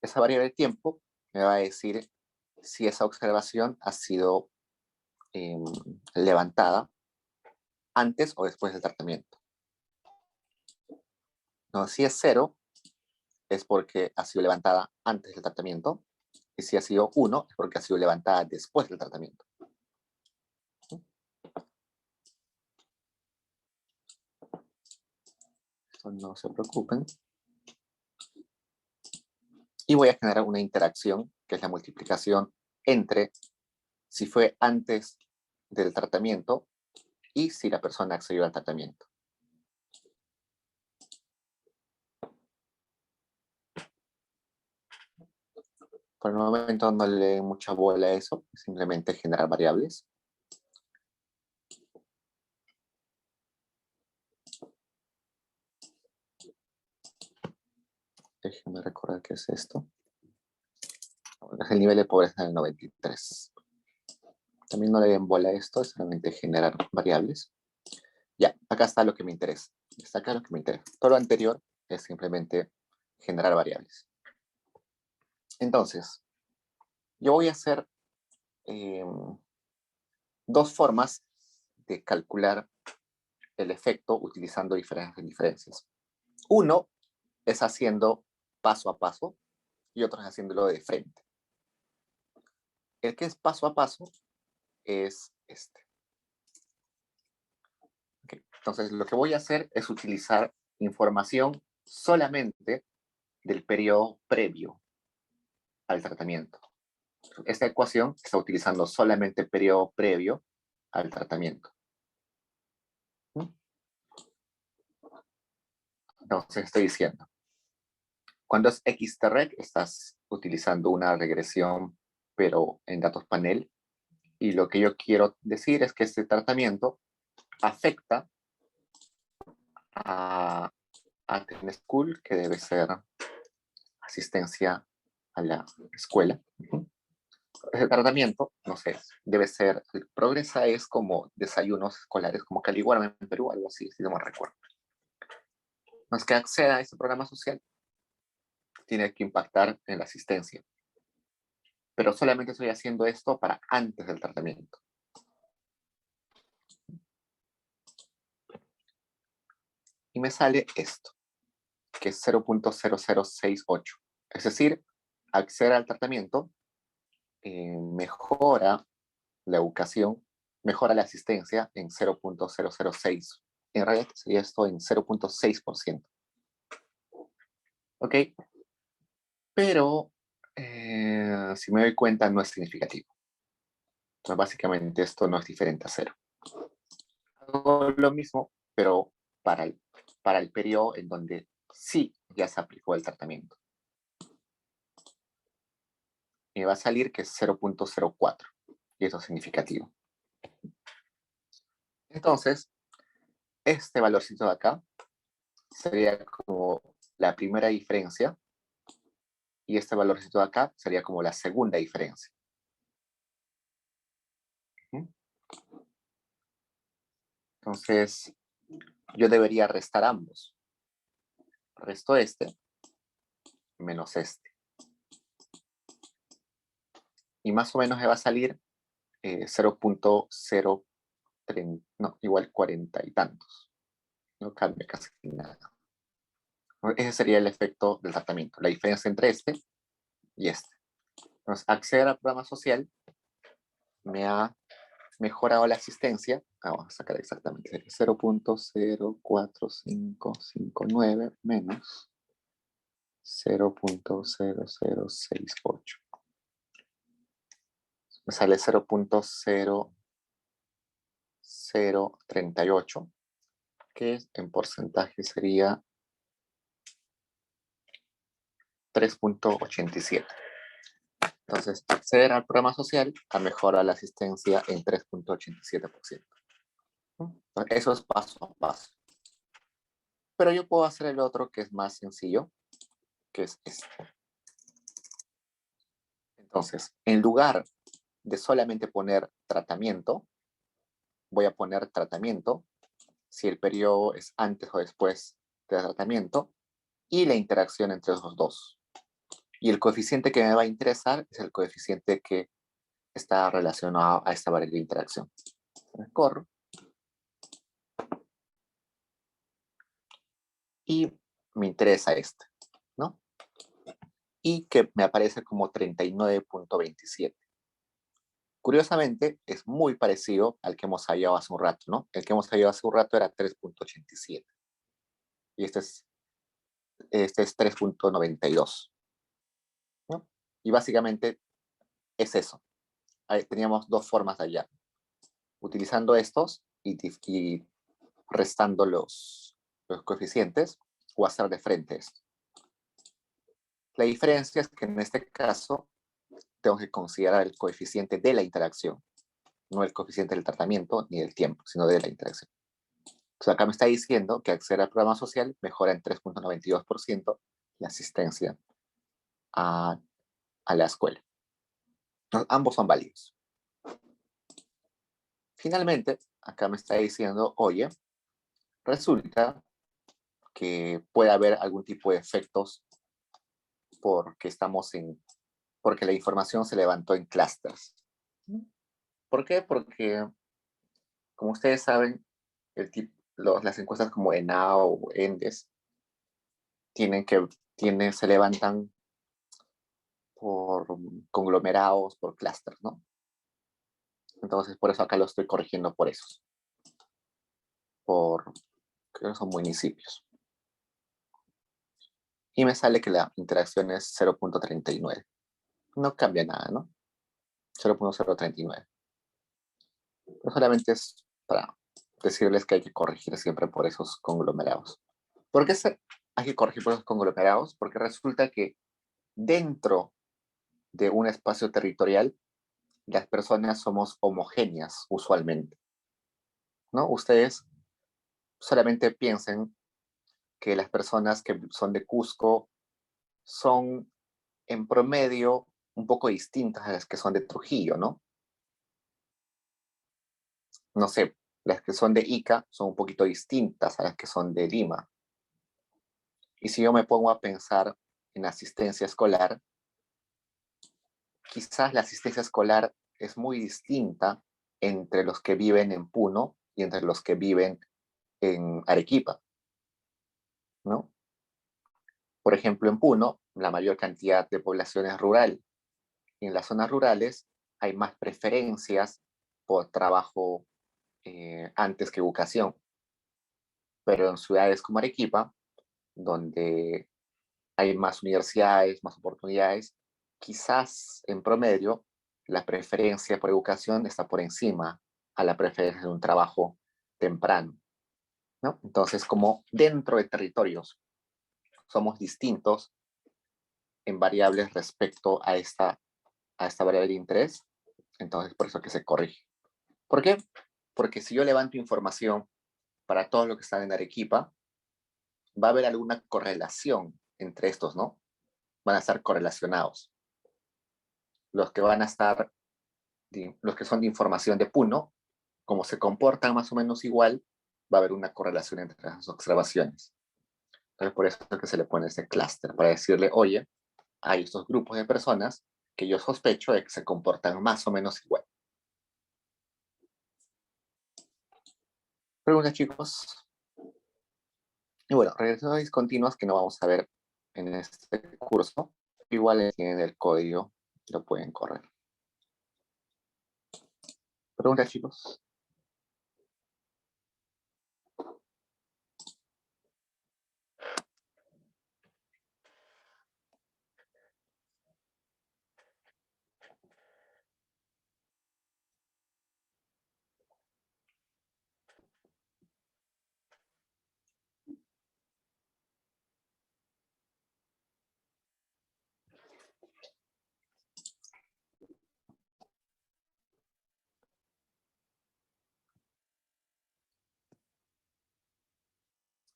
S1: Esa variable de tiempo me va a decir si esa observación ha sido levantada antes o después del tratamiento. No, si es 0, es porque ha sido levantada antes del tratamiento. Y si ha sido 1, es porque ha sido levantada después del tratamiento. Esto no se preocupen. Y voy a generar una interacción, que es la multiplicación entre si fue antes del tratamiento y si la persona accedió al tratamiento. Por el momento no le doy mucha bola a eso, simplemente generar variables. Déjenme recordar qué es esto. El nivel de pobreza del 93. También no le den bola a esto, es solamente generar variables. Ya, acá está lo que me interesa. Está acá lo que me interesa. Todo lo anterior es simplemente generar variables. Entonces, yo voy a hacer dos formas de calcular el efecto utilizando diferentes diferencias. Uno es haciendo paso a paso y otro es haciéndolo de frente. El que es paso a paso es este. Okay. Entonces, lo que voy a hacer es utilizar información solamente del periodo previo al tratamiento. Esta ecuación está utilizando solamente el periodo previo al tratamiento. Entonces, estoy diciendo, cuando es XTREC, estás utilizando una regresión, pero en datos panel. Y lo que yo quiero decir es que este tratamiento afecta a Attend School, que debe ser asistencia a la escuela. Ese tratamiento, no sé, debe ser, Progresa es como desayunos escolares, como Caliguarma en Perú, algo así, si no me recuerdo. No es que acceda a este programa social, tiene que impactar en la asistencia. Pero solamente estoy haciendo esto para antes del tratamiento. Y me sale esto, que es 0.0068. Es decir, acceder al tratamiento mejora la educación, mejora la asistencia en 0.006. En realidad sería esto en 0.6%. ¿Ok? Pero si me doy cuenta no es significativo. Entonces básicamente esto no es diferente a 0. Hago lo mismo, pero para el periodo en donde sí ya se aplicó el tratamiento. Me va a salir que es 0.04 y eso es significativo. Entonces, este valorcito de acá sería como la primera diferencia y este valorcito de acá sería como la segunda diferencia. Entonces, yo debería restar ambos. Resto este menos este. Y más o menos me va a salir 0.0, no, igual 40 y tantos. No cambia casi nada. Ese sería el efecto del tratamiento, la diferencia entre este y este. Entonces, acceder al programa social me ha mejorado la asistencia. Vamos a sacar exactamente 0.04559 menos 0.0068. Me sale 0.0038, que en porcentaje sería 3.87. Entonces, acceder al programa social ha mejorado la asistencia en 3.87%. Eso es paso a paso. Pero yo puedo hacer el otro que es más sencillo, que es este. Entonces, en lugar de solamente poner tratamiento, voy a poner tratamiento si el periodo es antes o después del tratamiento y la interacción entre esos dos. Y el coeficiente que me va a interesar es el coeficiente que está relacionado a esta variable de interacción. Corro. Y me interesa este, ¿no? Y que me aparece como 39.27. Curiosamente, es muy parecido al que hemos hallado hace un rato, ¿no? El que hemos hallado hace un rato era 3.87. Y este es 3.92, ¿no? Y básicamente es eso. Ahí teníamos dos formas de hallar. Utilizando estos y restando los coeficientes o hacer de frente esto. La diferencia es que en este caso tengo que considerar el coeficiente de la interacción, no el coeficiente del tratamiento ni del tiempo, sino de la interacción. Entonces acá me está diciendo que acceder al programa social mejora en 3.92% la asistencia a la escuela. Entonces, ambos son válidos. Finalmente, acá me está diciendo, oye, resulta que puede haber algún tipo de efectos porque la información se levantó en clusters. ¿Por qué? Porque, como ustedes saben, las encuestas como ENAO o ENDES se levantan por conglomerados, por clusters, ¿no? Entonces, por eso acá lo estoy corrigiendo por esos. Creo que son municipios. Y me sale que la interacción es 0.39. No cambia nada, ¿no? 0.039. Pero solamente es para decirles que hay que corregir siempre por esos conglomerados. ¿Por qué hay que corregir por esos conglomerados? Porque resulta que dentro de un espacio territorial, las personas somos homogéneas usualmente, ¿no? Ustedes solamente piensen que las personas que son de Cusco son en promedio un poco distintas a las que son de Trujillo, ¿no? No sé, las que son de Ica son un poquito distintas a las que son de Lima. Y si yo me pongo a pensar en asistencia escolar, quizás la asistencia escolar es muy distinta entre los que viven en Puno y entre los que viven en Arequipa, ¿no? Por ejemplo, en Puno, la mayor cantidad de población es rural. Y en las zonas rurales hay más preferencias por trabajo antes que educación. Pero en ciudades como Arequipa, donde hay más universidades, más oportunidades, quizás en promedio la preferencia por educación está por encima a la preferencia de un trabajo temprano, ¿no? Entonces, como dentro de territorios somos distintos en variables respecto a esta variable de interés, entonces por eso que se corrige. ¿Por qué? Porque si yo levanto información para todos los que están en Arequipa, va a haber alguna correlación entre estos, ¿no? Van a estar correlacionados. Los que son de información de Puno, como se comportan más o menos igual, va a haber una correlación entre las observaciones. Entonces, por eso es que se le pone ese clúster, para decirle, oye, hay estos grupos de personas que yo sospecho de que se comportan más o menos igual. Preguntas, chicos. Y bueno, regresos discontinuos que no vamos a ver en este curso. Igual tienen el código, lo pueden correr. Preguntas, chicos.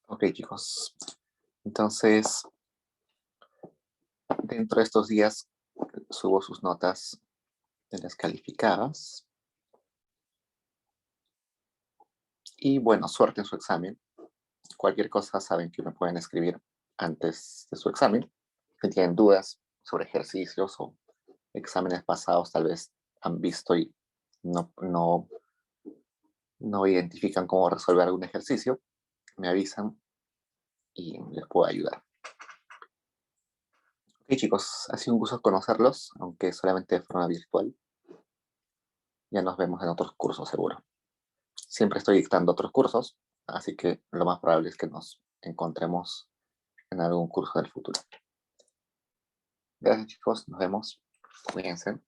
S1: Ok, chicos. Entonces, dentro de estos días subo sus notas de las calificadas. Y bueno, suerte en su examen. Cualquier cosa saben que me pueden escribir antes de su examen. Si tienen dudas sobre ejercicios o exámenes pasados, tal vez han visto y no identifican cómo resolver algún ejercicio, me avisan y les puedo ayudar. Ok, chicos, ha sido un gusto conocerlos, aunque solamente de forma virtual. Ya nos vemos en otros cursos, seguro. Siempre estoy dictando otros cursos, así que lo más probable es que nos encontremos en algún curso del futuro. Gracias, chicos, nos vemos. Cuídense.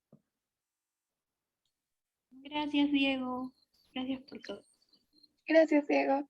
S2: Gracias, Diego. Gracias por todo.
S3: Gracias, Diego.